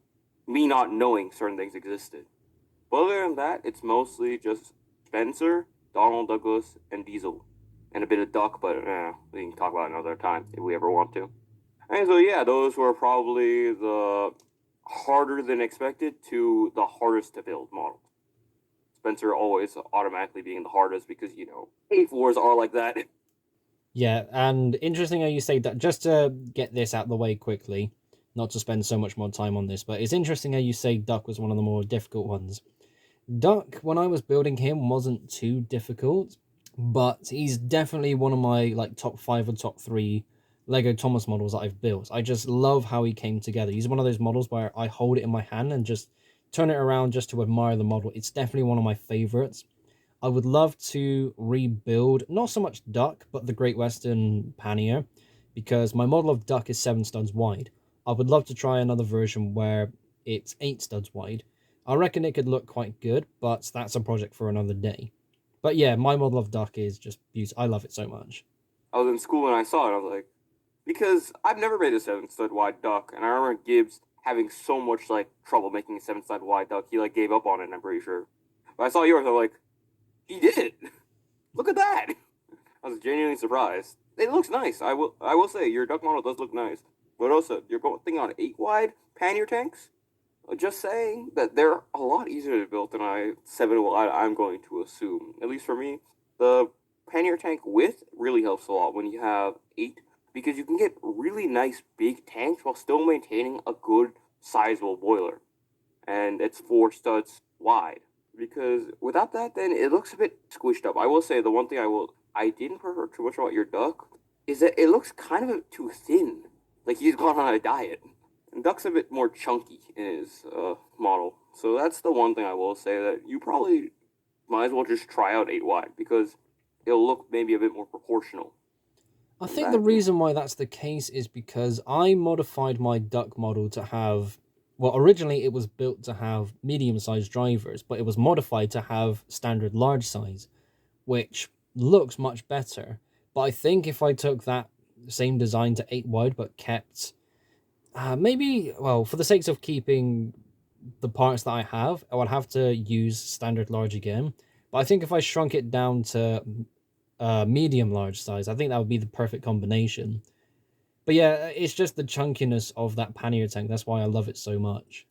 Speaker 2: me not knowing certain things existed. But other than that, it's mostly just Spencer, Donald Douglas, and Diesel. And a bit of Duck, but we can talk about it another time if we ever want to. And so, yeah, those were probably the harder than expected to the hardest to build models. Spencer always automatically being the hardest because, A4s are like that.
Speaker 1: Yeah, and interesting how you say that. Just to get this out of the way quickly, not to spend so much more time on this, but it's interesting how you say Duck was one of the more difficult ones. Duck, when I was building him, wasn't too difficult, but he's definitely one of my like top five or top three Lego Thomas models that I've built. I just love how he came together. He's one of those models where I hold it in my hand and just turn it around just to admire the model. It's definitely one of my favorites. I would love to rebuild not so much Duck, but the Great Western Pannier, because my model of Duck is 7 studs wide. I would love to try another version where it's 8 studs wide. I reckon it could look quite good, but that's a project for another day. But yeah, my model of Duck is just beautiful. I love it so much.
Speaker 2: I was in school and I saw it. I was like, because I've never made a 7 stud wide duck, and I remember Gibbs having so much like trouble making a 7 stud wide duck. He like gave up on it. I'm pretty sure. But I saw yours. I'm like, he did it. Look at that. I was genuinely surprised. It looks nice. I will say your duck model does look nice. But also, you're going thinking on 8 wide pannier tanks. Just saying that they're a lot easier to build than 7 wide. I'm going to assume, at least for me, the pannier tank width really helps a lot when you have 8 because you can get really nice big tanks while still maintaining a good sizable boiler, and it's 4 studs wide. Because without that, then it looks a bit squished up. I will say the one thing I didn't prefer too much about your duck is that it looks kind of too thin, like he's gone on a diet. And Duck's a bit more chunky in his model, so that's the one thing I will say that you probably might as well just try out 8 wide because it'll look maybe a bit more proportional.
Speaker 1: I
Speaker 2: And
Speaker 1: think the
Speaker 2: that,
Speaker 1: reason why that's the case is because I modified my Duck model to have, well, originally it was built to have medium sized drivers, but it was modified to have standard large size, which looks much better. But I think if I took that same design to 8 wide but kept maybe, well, for the sakes of keeping the parts that I have, I would have to use standard large again. But I think if I shrunk it down to medium large size, I think that would be the perfect combination. But yeah, it's just the chunkiness of that pannier tank. That's why I love it so much.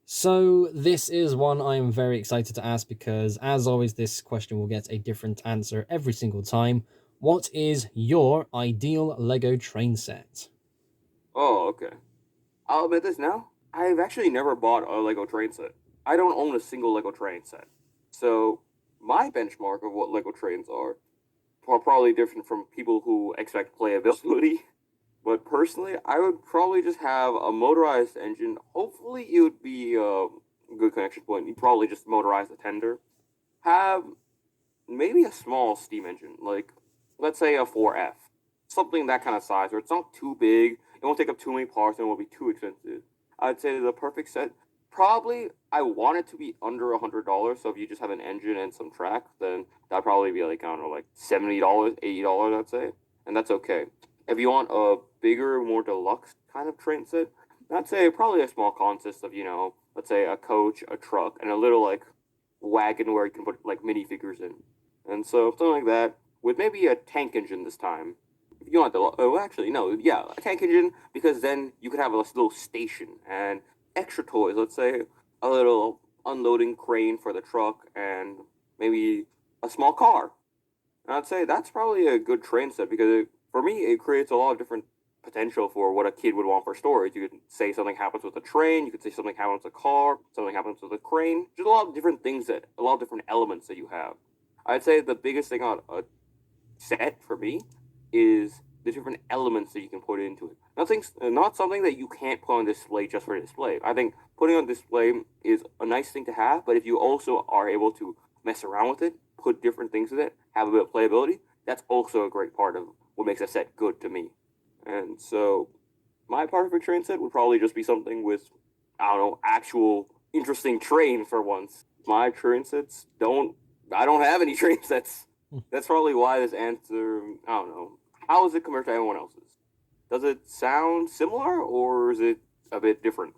Speaker 1: So this is one I am very excited to ask because, as always, this question will get a different answer every single time. What is your ideal Lego train set?
Speaker 2: oh, okay. I'll admit this now. I've actually never bought a Lego train set. I don't own a single Lego train set. So my benchmark of what Lego trains are probably different from people who expect playability. But personally, I would probably just have a motorized engine. Hopefully, it would be a good connection point. You probably just motorize the tender. Have maybe a small steam engine, like let's say a 4F, something that kind of size, where it's not too big. It won't take up too many parts, and it won't be too expensive. I'd say the perfect set. Probably, I want it to be under $100. So if you just have an engine and some track, then that'd probably be like I don't know, like $70, $80. I'd say, and that's okay. If you want a bigger, more deluxe kind of train set, I'd say probably a small consist of let's say a coach, a truck, and a little like wagon where you can put like minifigures in. And so something like that with maybe a tank engine this time. If you want the oh actually no yeah a tank engine because then you could have a little station and extra toys. Let's say a little unloading crane for the truck and maybe a small car. And I'd say that's probably a good train set because for me it creates a lot of different potential for what a kid would want for storage. You could say something happens with a train, you could say something happens with a car, something happens with a crane. Just a lot of different things that a lot of different elements that you have. I'd say the biggest thing on a set for me is the different elements that you can put into it. Not something that you can't put on display just for display. I think putting on display is a nice thing to have, but if you also are able to mess around with it, put different things in it, have a bit of playability, that's also a great part of what makes a set good to me. And so my perfect train set would probably just be something with, I don't know, actual interesting train for once. My train sets I don't have any train sets. That's probably why this answer, I don't know. How is it compared to anyone else's? Does it sound similar or is it a bit different?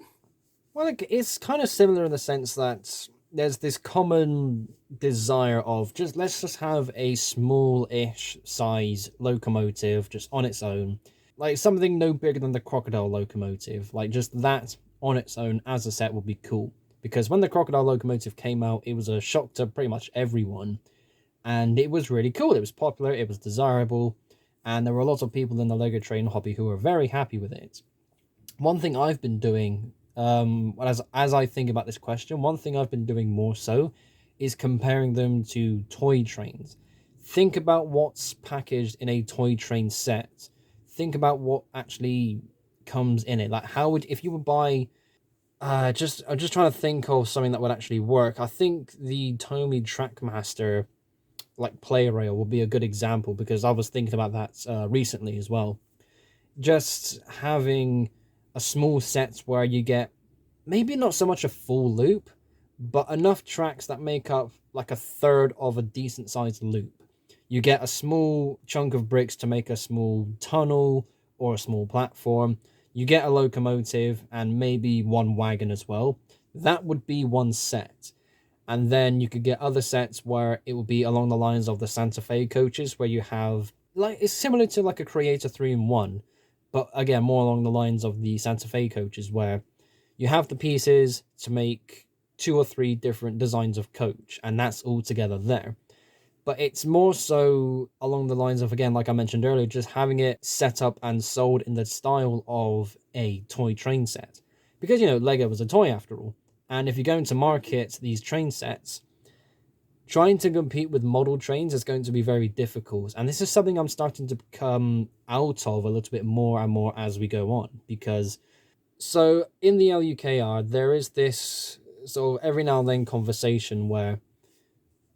Speaker 1: Well, it's kind of similar in the sense that there's this common desire of let's just have a small-ish size locomotive just on its own, like something no bigger than the crocodile locomotive. Like just that on its own as a set would be cool. Because when the crocodile locomotive came out, it was a shock to pretty much everyone, and it was really cool. It was popular, it was desirable, and there were a lot of people in the Lego train hobby who were very happy with it. One thing I've been doing, as I think about this question, one thing I've been doing more so is comparing them to toy trains. Think about what's packaged in a toy train set. Think about what actually comes in it. Like, how would, if you would buy, I'm just trying to think of something that would actually work. I think the Tomy Trackmaster like play rail will be a good example, because I was thinking about that recently as well. Just having a small set where you get maybe not so much a full loop, but enough tracks that make up like a third of a decent sized loop. You get a small chunk of bricks to make a small tunnel or a small platform. You get a locomotive and maybe one wagon as well. That would be one set. And then you could get other sets where it would be along the lines of the Santa Fe coaches, where you have like it's similar to like a Creator 3-in-1, but again more along the lines of the Santa Fe coaches, where you have the pieces to make two or three different designs of coach, and that's all together there. But it's more so along the lines of, again, like I mentioned earlier, just having it set up and sold in the style of a toy train set. Because, Lego was a toy after all. And if you're going to market these train sets, trying to compete with model trains is going to be very difficult. And this is something I'm starting to come out of a little bit more and more as we go on. Because, so in the LUKR, there is this sort of every now and then conversation where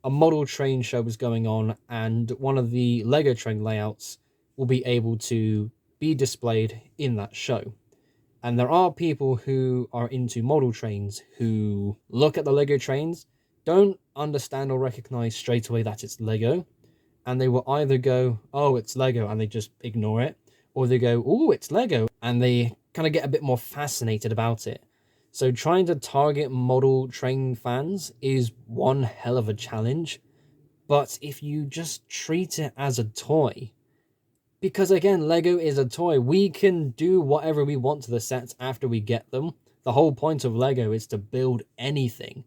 Speaker 1: a model train show is going on, and one of the Lego train layouts will be able to be displayed in that show. And there are people who are into model trains who look at the Lego trains, don't understand or recognize straight away that it's Lego, and they will either go, oh, it's Lego, and they just ignore it, or they go, oh, it's Lego, and they kind of get a bit more fascinated about it. So trying to target model train fans is one hell of a challenge. But if you just treat it as a toy, because again, Lego is a toy, we can do whatever we want to the sets after we get them. The whole point of Lego is to build anything.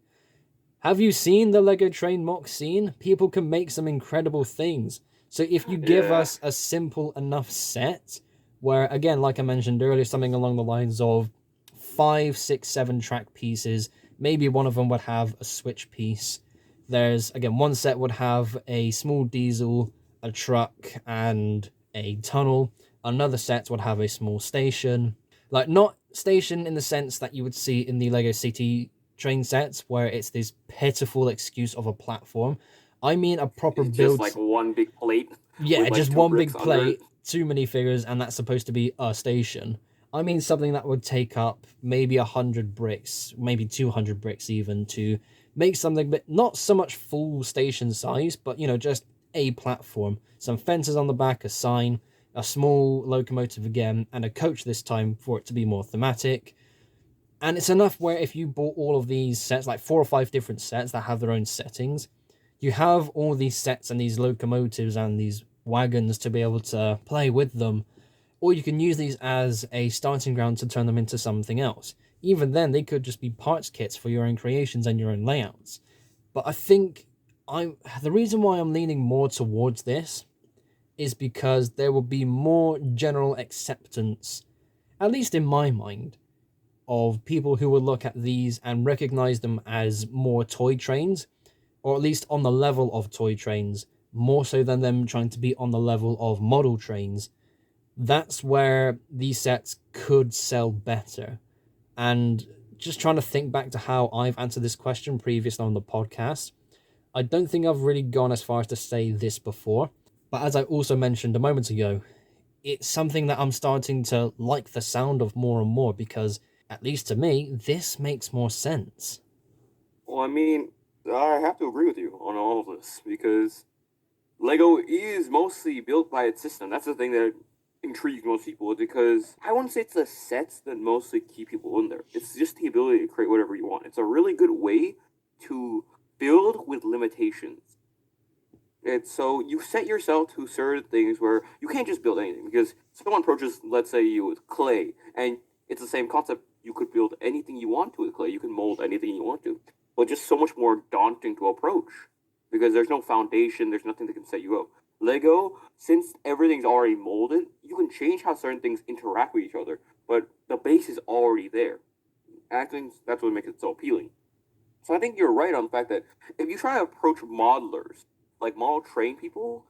Speaker 1: Have you seen the Lego train mock scene? People can make some incredible things. So if you give us a simple enough set, where again, like I mentioned earlier, something along the lines of 5, 6, 7 track pieces, maybe one of them would have a switch piece. There's, again, one set would have a small diesel, a truck, and a tunnel. Another set would have a small station. Like, not station in the sense that you would see in the Lego City train sets, where it's this pitiful excuse of a platform. I mean a proper
Speaker 2: It's
Speaker 1: build.
Speaker 2: just like one big plate.
Speaker 1: Yeah,
Speaker 2: with, like,
Speaker 1: just
Speaker 2: two
Speaker 1: one
Speaker 2: bricks
Speaker 1: big
Speaker 2: under
Speaker 1: plate,
Speaker 2: it.
Speaker 1: too many figures, and that's supposed to be a station. I mean something that would take up maybe 100 bricks, maybe 200 bricks even, to make something, but not so much full station size, but, just a platform. Some fences on the back, a sign, a small locomotive again, and a coach this time for it to be more thematic. And it's enough where if you bought all of these sets, like 4 or 5 different sets that have their own settings, you have all these sets and these locomotives and these wagons to be able to play with them. Or you can use these as a starting ground to turn them into something else. Even then, they could just be parts kits for your own creations and your own layouts. But I think the reason why I'm leaning more towards this is because there will be more general acceptance, at least in my mind, of people who will look at these and recognize them as more toy trains, or at least on the level of toy trains, more so than them trying to be on the level of model trains. That's where these sets could sell better. And just trying to think back to how I've answered this question previously on the podcast, I don't think I've really gone as far as to say this before, but as I also mentioned a moment ago, it's something that I'm starting to like the sound of more and more because, at least to me, this makes more sense.
Speaker 2: Well, I mean, I have to agree with you on all of this because Lego is mostly built by its system. That's the thing that intrigues most people because I wouldn't say it's the sets that mostly keep people in there. It's just the ability to create whatever you want. It's a really good way to build with limitations. It's so you set yourself to certain things where you can't just build anything because someone approaches, let's say, you with clay, and it's the same concept. You could build anything you want to with clay. You can mold anything you want to, but just so much more daunting to approach because there's no foundation. There's nothing that can set you up. Lego, since everything's already molded, you can change how certain things interact with each other, but the base is already there. And I think that's what makes it so appealing. So I think you're right on the fact that if you try to approach modelers, like model train people,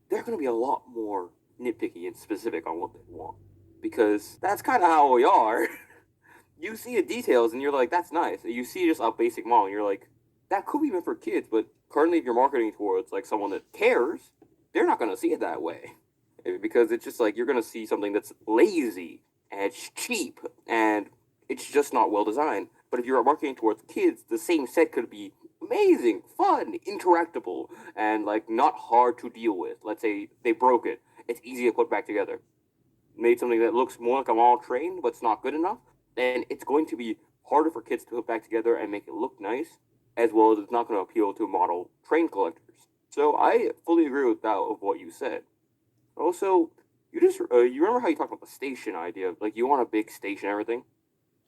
Speaker 2: they're going to be a lot more nitpicky and specific on what they want. Because that's kind of how we are. You see the details and you're like, that's nice. You see just a basic model and you're like, that could be meant for kids, but currently if you're marketing towards like someone that cares, they're not going to see it that way. Because it's just like you're going to see something that's lazy and it's cheap and it's just not well designed. But if you're marketing towards kids, the same set could be amazing, fun, interactable, and like not hard to deal with. Let's say they broke it, it's easy to put back together. Made something that looks more like a model train, but it's not good enough, then it's going to be harder for kids to put back together and make it look nice, as well as it's not going to appeal to model train collectors. So I fully agree with that of what you said. Also, you remember how you talked about the station idea, like you want a big station and everything.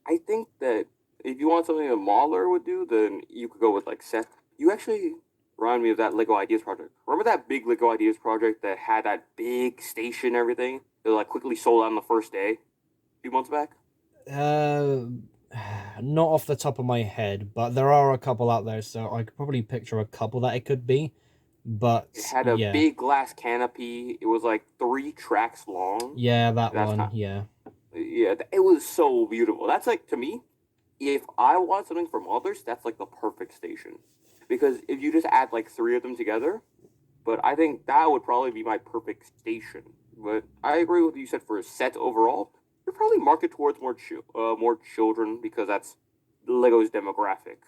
Speaker 2: I think that if you want something a modeler would do, then you could go with like Seth. You actually remind me of that Lego Ideas project. Remember that big Lego Ideas project that had that big station and everything? That like quickly sold out on the first day, a few months back.
Speaker 1: Uh, Not off the top of my head, but there are a couple out there, so I could probably picture a couple that it could be.
Speaker 2: It
Speaker 1: But
Speaker 2: had a
Speaker 1: yeah,
Speaker 2: big glass canopy. It was like 3 tracks long.
Speaker 1: yeah, that
Speaker 2: That's
Speaker 1: one,
Speaker 2: kind.
Speaker 1: yeah.
Speaker 2: Yeah, it was so beautiful. That's like to me, if I want something from others, that's like the perfect station. Because if you just add like three of them together, but I think that would probably be my perfect station. But I agree with what you said for a set overall. You're probably market towards more children because that's Lego's demographic,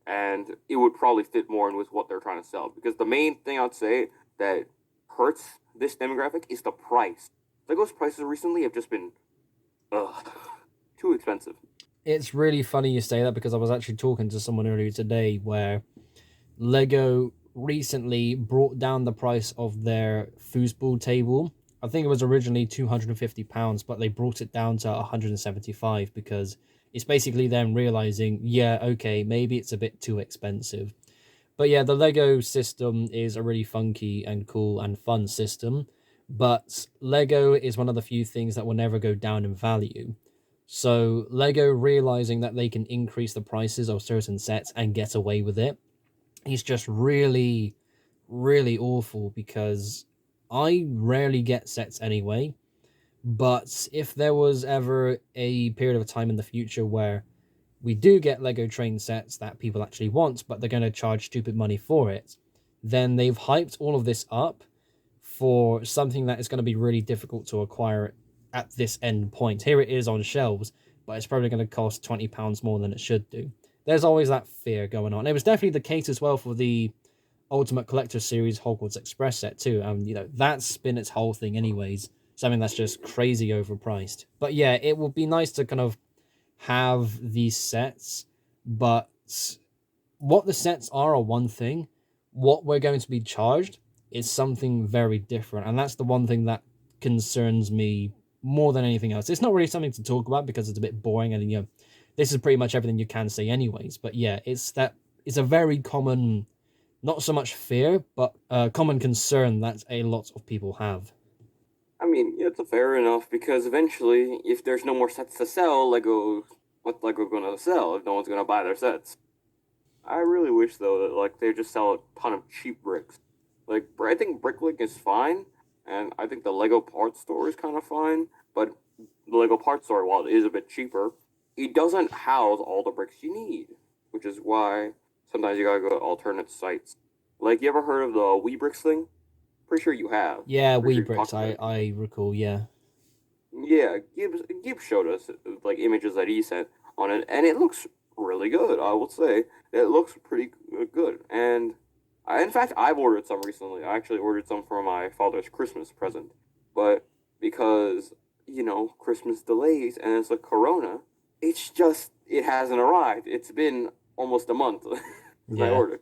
Speaker 2: and it would probably fit more in with what they're trying to sell. Because the main thing I'd say that hurts this demographic is the price. Lego's prices recently have just been ugh, too expensive.
Speaker 1: It's really funny you say that because I was actually talking to someone earlier today where Lego recently brought down the price of their foosball table. I think it was originally £250, but they brought it down to 175 because it's basically them realizing, yeah, okay, maybe it's a bit too expensive. But yeah, the Lego system is a really funky and cool and fun system. But Lego is one of the few things that will never go down in value. So Lego realizing that they can increase the prices of certain sets and get away with it is just really, really awful because I rarely get sets anyway. But if there was ever a period of time in the future where we do get Lego train sets that people actually want, but they're going to charge stupid money for it, then they've hyped all of this up for something that is going to be really difficult to acquire at this end point. Here it is on shelves, but it's probably going to cost £20 more than it should do. There's always that fear going on. It was definitely the case as well for the Ultimate Collector Series Hogwarts Express set too. That's been its whole thing anyways. Something that's just crazy overpriced. But yeah, it would be nice to kind of have these sets, but what the sets are one thing. What we're going to be charged is something very different, and that's the one thing that concerns me more than anything else. It's not really something to talk about because it's a bit boring, and this is pretty much everything you can say, anyways. But yeah, it's a very common, not so much fear, but a common concern that a lot of people have.
Speaker 2: I mean, yeah, it's a fair enough because eventually, if there's no more sets to sell, what's Lego gonna sell if no one's gonna buy their sets? I really wish though that like they just sell a ton of cheap bricks. Like I think Bricklink is fine, and I think the Lego parts store is kind of fine. But the Lego parts store, while it is a bit cheaper, it doesn't house all the bricks you need, which is why sometimes you gotta go to alternate sites. Like, you ever heard of the Weebricks thing? Pretty sure you have.
Speaker 1: Yeah,
Speaker 2: Pretty sure you
Speaker 1: Weebricks,
Speaker 2: talked about it.
Speaker 1: I recall, yeah.
Speaker 2: Yeah, Gibbs showed us like images that he sent on it, and it looks really good. I will say it looks pretty good. And in fact, I've ordered some recently. I actually ordered some for my father's Christmas present, but because Christmas delays and it's a Corona, it hasn't arrived. It's been almost a month since I
Speaker 1: Yeah.
Speaker 2: ordered.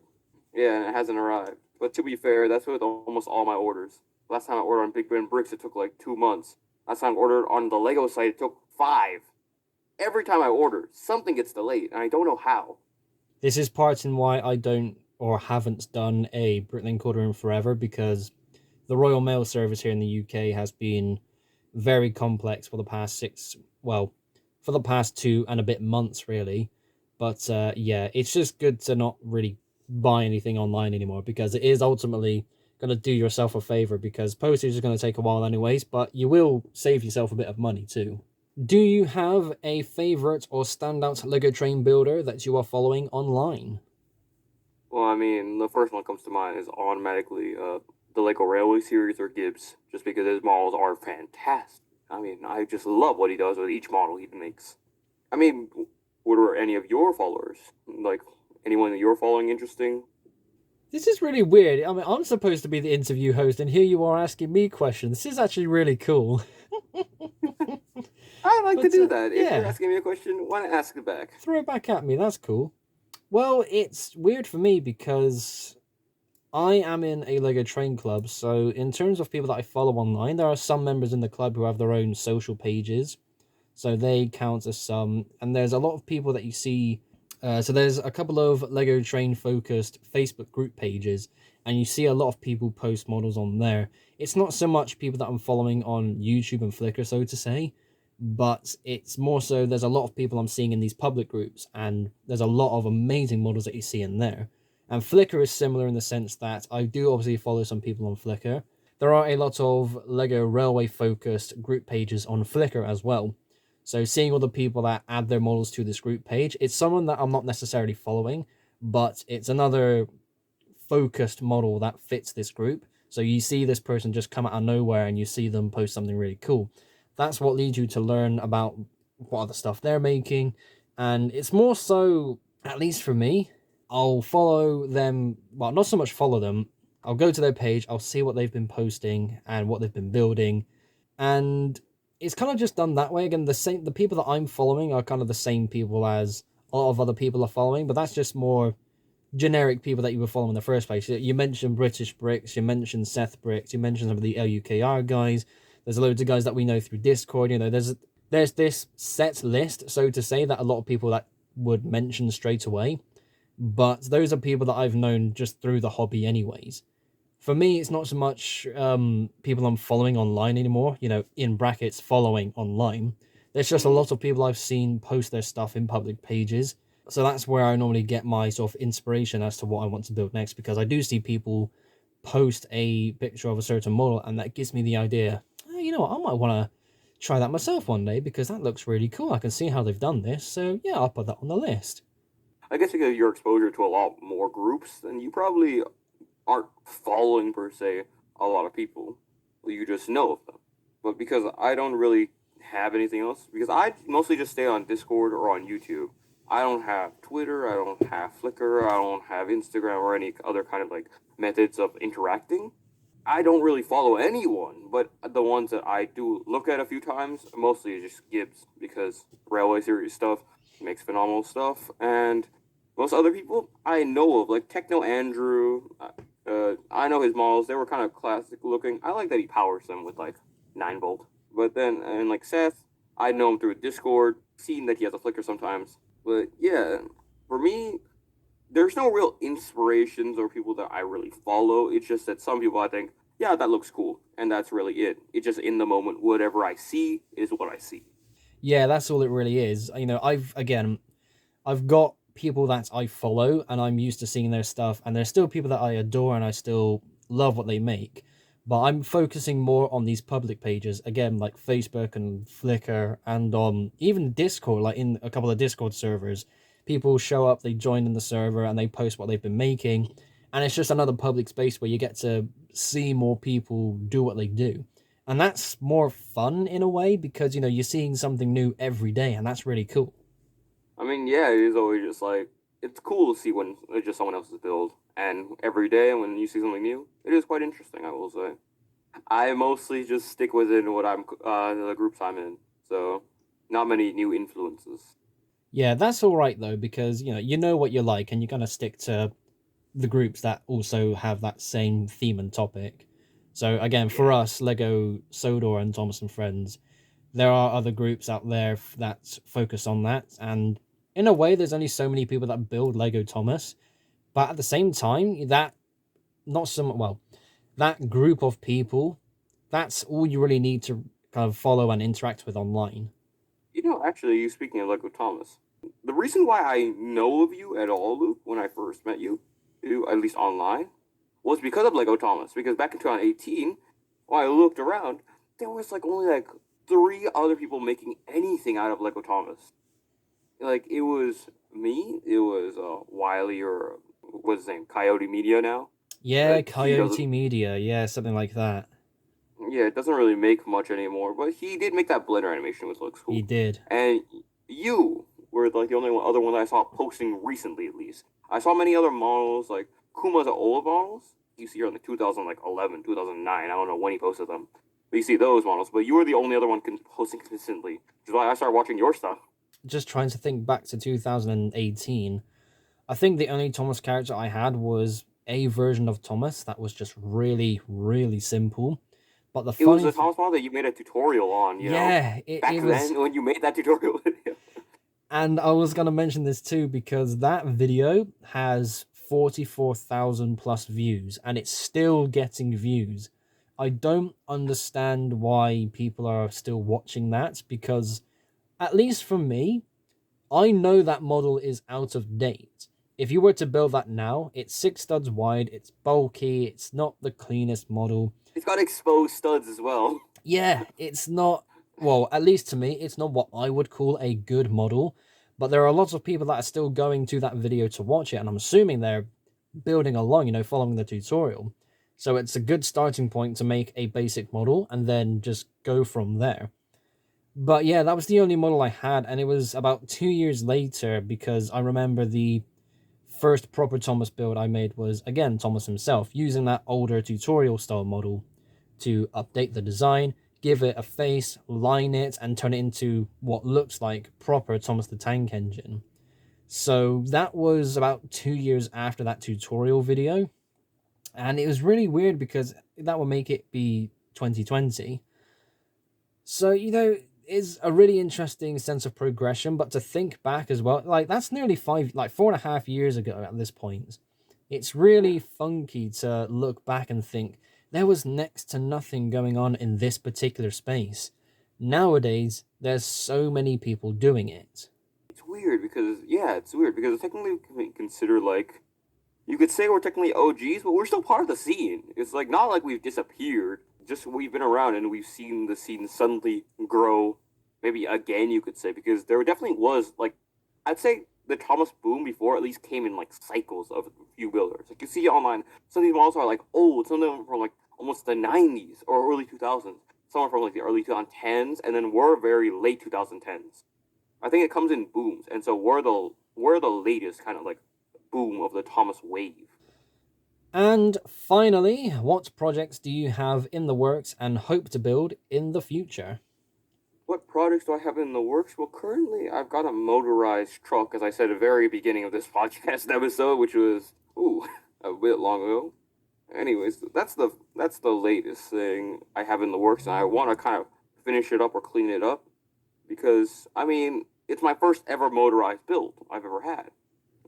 Speaker 2: Yeah, and it hasn't arrived. But to be fair, that's with almost all my orders. Last time I ordered on Big Ben Bricks, it took like 2 months. Last time I ordered on the Lego site, it took 5. Every time I order, something gets delayed, and I don't know how.
Speaker 1: This is part in why I don't or haven't done a Bricklink order in forever, because the Royal Mail service here in the UK has been very complex for the past well, for the past 2 and a bit months, really. But yeah, it's just good to not really buy anything online anymore, because it is ultimately going to do yourself a favor, because postage is going to take a while anyways, but you will save yourself a bit of money too. Do you have a favorite or standout Lego train builder that you are following online?
Speaker 2: Well, I mean, the first one that comes to mind is automatically the Lego Railway series or Gibbs, just because his models are fantastic. I mean, I just love what he does with each model he makes. I mean, what are any of your followers like? Anyone that you're following interesting?
Speaker 1: This is really weird. I mean, I'm supposed to be the interview host, and here you are asking me questions. This is actually really cool.
Speaker 2: I like to
Speaker 1: But
Speaker 2: do that. If you're
Speaker 1: yeah,
Speaker 2: asking me a question, why not ask it back?
Speaker 1: throw it back at me. That's cool. Well, it's weird for me because I am in a Lego Train Club. So, in terms of people that I follow online, there are some members in the club who have their own social pages. So they count as some. And there's a lot of people that you see. So there's a couple of Lego Train focused Facebook group pages, and you see a lot of people post models on there. It's not so much people that I'm following on YouTube and Flickr, so to say, but it's more so there's a lot of people I'm seeing in these public groups, and there's a lot of amazing models that you see in there. And Flickr is similar in the sense that I do obviously follow some people on Flickr. There are a lot of Lego Railway focused group pages on Flickr as well. So seeing all the people that add their models to this group page, it's someone that I'm not necessarily following, but it's another focused model that fits this group. So you see this person just come out of nowhere and you see them post something really cool. That's what leads you to learn about what other stuff they're making. And it's more so, at least for me, I'll follow them. Well, not so much follow them. I'll go to their page, I'll see what they've been posting and what they've been building. And it's kind of just done that way. Again, the people that I'm following are kind of the same people as a lot of other people are following, but that's just more generic people that you were following in the first place. You mentioned British Bricks, you mentioned Seth Bricks, you mentioned some of the LUKR guys. There's loads of guys that we know through Discord. There's this set list, so to say, that a lot of people that would mention straight away. But those are people that I've known just through the hobby, anyways. For me, it's not so much people I'm following online anymore. In brackets, following online. There's just a
Speaker 2: Mm-hmm.
Speaker 1: lot of people I've seen post their stuff in public pages, so that's where I normally get my sort of inspiration as to what I want to build next, because I do see people post a picture of a certain model, and that gives me the idea, you know what, I might want to try that myself one day, because that looks really cool. I can see how they've done this, so yeah, I'll put that on the list.
Speaker 2: I guess because your exposure to a lot more groups, then you probably aren't following per se a lot of people. You just know of them. But because I don't really have anything else, because I mostly just stay on Discord or on YouTube. I don't have Twitter, I don't have Flickr, I don't have Instagram or any other kind of like methods of interacting. I don't really follow anyone, but the ones that I do look at a few times, mostly is just Gibbs because Railway Series stuff makes phenomenal stuff, and most other people I know of, like Techno Andrew. I know his models; they were kind of classic looking. I like that he powers them with like 9 volt. But then, and like Seth, I know him through Discord, seen that he has a Flickr sometimes. But yeah, for me, there's no real inspirations or people that I really follow. It's just that some people I think, yeah, that looks cool, and that's really it. It's just in the moment, whatever I see is what I see.
Speaker 1: Yeah, that's all it really is. I've got people that I follow and I'm used to seeing their stuff, and there's still people that I adore and I still love what they make. But I'm focusing more on these public pages, again, like Facebook and Flickr, and even Discord, like in a couple of Discord servers. People show up, they join in the server, and they post what they've been making. and it's just another public space where you get to see more people do what they do. And that's more fun in a way because you're seeing something new every day, and that's really cool.
Speaker 2: I mean, yeah, it is always just like it's cool to see when it's just someone else's build, and every day when you see something new, it is quite interesting. I will say. I mostly just stick within what I'm the groups I'm in, so not many new influences.
Speaker 1: Yeah, that's all right though because you know what you like, and you're gonna stick to the groups that also have that same theme and topic. So again, for
Speaker 2: Yeah,
Speaker 1: us, Lego Sodor and Thomas and Friends, there are other groups out there that focus on that, and in a way, there's only so many people that build Lego Thomas. But at the same time, that not some well, that group of people, that's all you really need to kind of follow and interact with online.
Speaker 2: actually, you speaking of Lego Thomas, the reason why I know of you at all, Luke, when I first met you, at least online, was because of Lego Thomas. Because back in 2018, when I looked around, there was like only like three other people making anything out of Lego Thomas. Like it was me, it was Wiley or what's his name, Coyote Media now.
Speaker 1: Yeah,
Speaker 2: He doesn't.
Speaker 1: Coyote Media, yeah, something like that.
Speaker 2: Yeah, it doesn't really make much anymore, but he did make that Blender animation, which looks
Speaker 1: He
Speaker 2: cool.
Speaker 1: did.
Speaker 2: And you were like the only other one that I saw posting recently, at least. I saw many other models, like Kuma's old models. You see here in the 2011, 2009. I don't know when he posted them. But you see those models, but you were the only other one posting consistently, which is why I started watching your stuff.
Speaker 1: Just trying to think back to 2018. I think the only Thomas character I had was a version of Thomas that was just really, really simple. But the
Speaker 2: It was
Speaker 1: funny,
Speaker 2: the Thomas model that you made a tutorial on,
Speaker 1: yeah, it,
Speaker 2: back
Speaker 1: it was.
Speaker 2: then when you made that tutorial video.
Speaker 1: And I was gonna mention this too because that video has 44,000 plus views, and it's still getting views. I don't understand why people are still watching that because, at least for me, I know that model is out of date. If you were to build that now, it's 6 studs wide, it's bulky, it's not the cleanest model.
Speaker 2: It's got exposed studs as well.
Speaker 1: Yeah, it's not, well, at least to me, it's not what I would call a good model. But there are lots of people that are still going to that video to watch it, and I'm assuming they're building along, following the tutorial. So it's a good starting point to make a basic model and then just go from there. But yeah, that was the only model I had, and it was about 2 years later because I remember the first proper Thomas build I made was again Thomas himself, using that older tutorial style model to update the design, give it a face, line it, and turn it into what looks like proper Thomas the Tank Engine. So that was about 2 years after that tutorial video, and it was really weird because that would make it be 2020. So, it's a really interesting sense of progression, but to think back as well, like that's nearly 4.5 years ago at this point. It's
Speaker 2: Yeah.
Speaker 1: really funky to look back and think there was next to nothing going on in this particular space. Nowadays, there's so many people doing it.
Speaker 2: It's weird because it's weird because technically we can consider like you could say we're technically OGs, but we're still part of the scene. It's like not like we've disappeared. Just we've been around and we've seen the scene suddenly grow. Maybe again, you could say, because there definitely was like I'd say the Thomas boom before at least came in like cycles of a few builders. Like you see online, some of these models are like old, some of them from like almost the 90s or early 2000s. Some are from like the early 2010s, and then we're very late 2010s. I think it comes in booms, and so we're the latest kind of like boom of the Thomas wave.
Speaker 1: And finally, what projects do you have in the works and hope to build in the future?
Speaker 2: What projects do I have in the works? Well, currently I've got a motorized truck, as I said at the very beginning of this podcast episode, which was a bit long ago. Anyways, that's the latest thing I have in the works, and I want to kind of finish it up or clean it up because I mean it's my first ever motorized build I've ever had.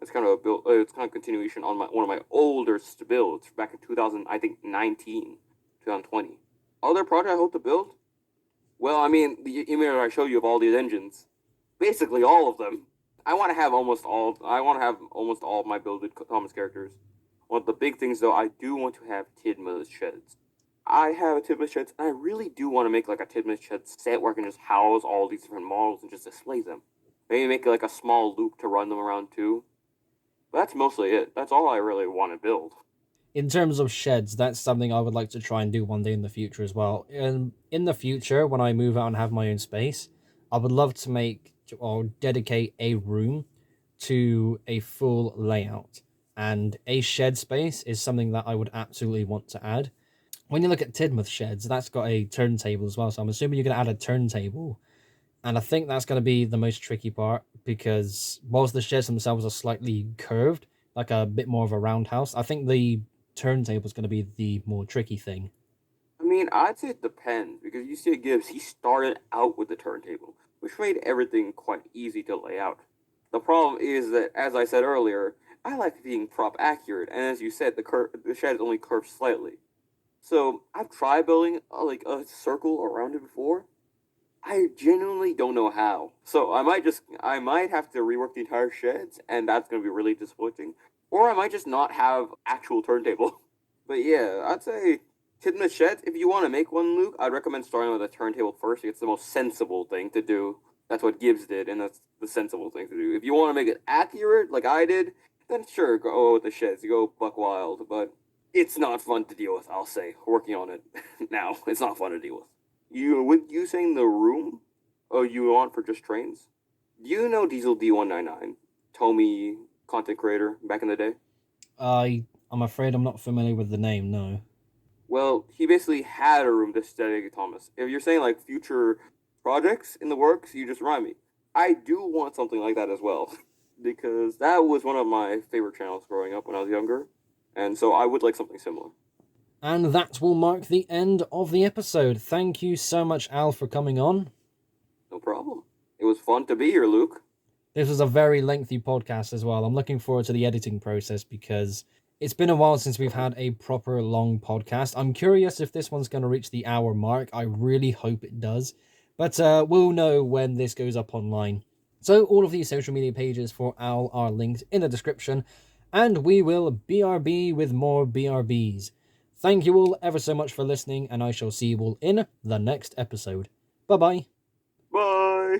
Speaker 2: It's kind of a build. It's kind of continuation on my one of my older builds back in 2000, I think 19, 2020. Other project I hope to build. Well, I mean the image I showed you of all these engines, basically all of them. I want to have almost all. I want to have almost all of my builded Thomas characters. One of the big things, though, I do want to have Tidma's sheds. I have a Tidma's sheds, and I really do want to make like a Tidma's sheds set where I can just house all these different models and just display them. Maybe make like a small loop to run them around too. But that's mostly it. That's all I really want to build.
Speaker 1: in terms of sheds, that's something I would like to try and do one day in the future as well. And in the future, when I move out and have my own space, I would love to make or dedicate a room to a full layout. And a shed space is something that I would absolutely want to add. When you look at Tidmouth sheds, that's got a turntable as well. So I'm assuming you're going to add a turntable. And I think that's going to be the most tricky part because whilst the sheds themselves are slightly curved, like a bit more of a roundhouse, I think the turntable is going to be the more tricky thing.
Speaker 2: I mean, I'd say it depends because you see, Gibbs, he started out with the turntable, which made everything quite easy to lay out. The problem is that, as I said earlier, I like being prop accurate, and as you said, the shed only curves slightly. So I've tried building like a circle around it before. I genuinely don't know how. So I might have to rework the entire sheds, and that's gonna be really disappointing. Or I might just not have actual turntable. But yeah, I'd say hidden the sheds. If you want to make one, Luke, I'd recommend starting with a turntable first. It's the most sensible thing to do. That's what Gibbs did, and that's the sensible thing to do. If you want to make it accurate, like I did, then sure, go with the sheds. You go buck wild, but it's not fun to deal with. I'll say, working on it now, it's not fun to deal with. You with you saying the room? Oh, you want for just trains? Do you know Diesel D199, Tommy content creator back in the day?
Speaker 1: I'm afraid I'm not familiar with the name, no.
Speaker 2: Well, he basically had a room just dedicated to Thomas. If you're saying like future projects in the works, you just remind me. I do want something like that as well, because that was one of my favorite channels growing up when I was younger, and so I would like something similar.
Speaker 1: And that will mark the end of the episode. Thank you so much, Al, for coming on.
Speaker 2: No problem. It was fun to be here, Luke.
Speaker 1: This was a very lengthy podcast as well. I'm looking forward to the editing process because it's been a while since we've had a proper long podcast. I'm curious if this one's going to reach the hour mark. I really hope it does. But we'll know when this goes up online. So all of the social media pages for Al are linked in the description. And we will BRB with more BRBs. Thank you all ever so much for listening, and I shall see you all in the next episode. Bye-bye.
Speaker 2: Bye.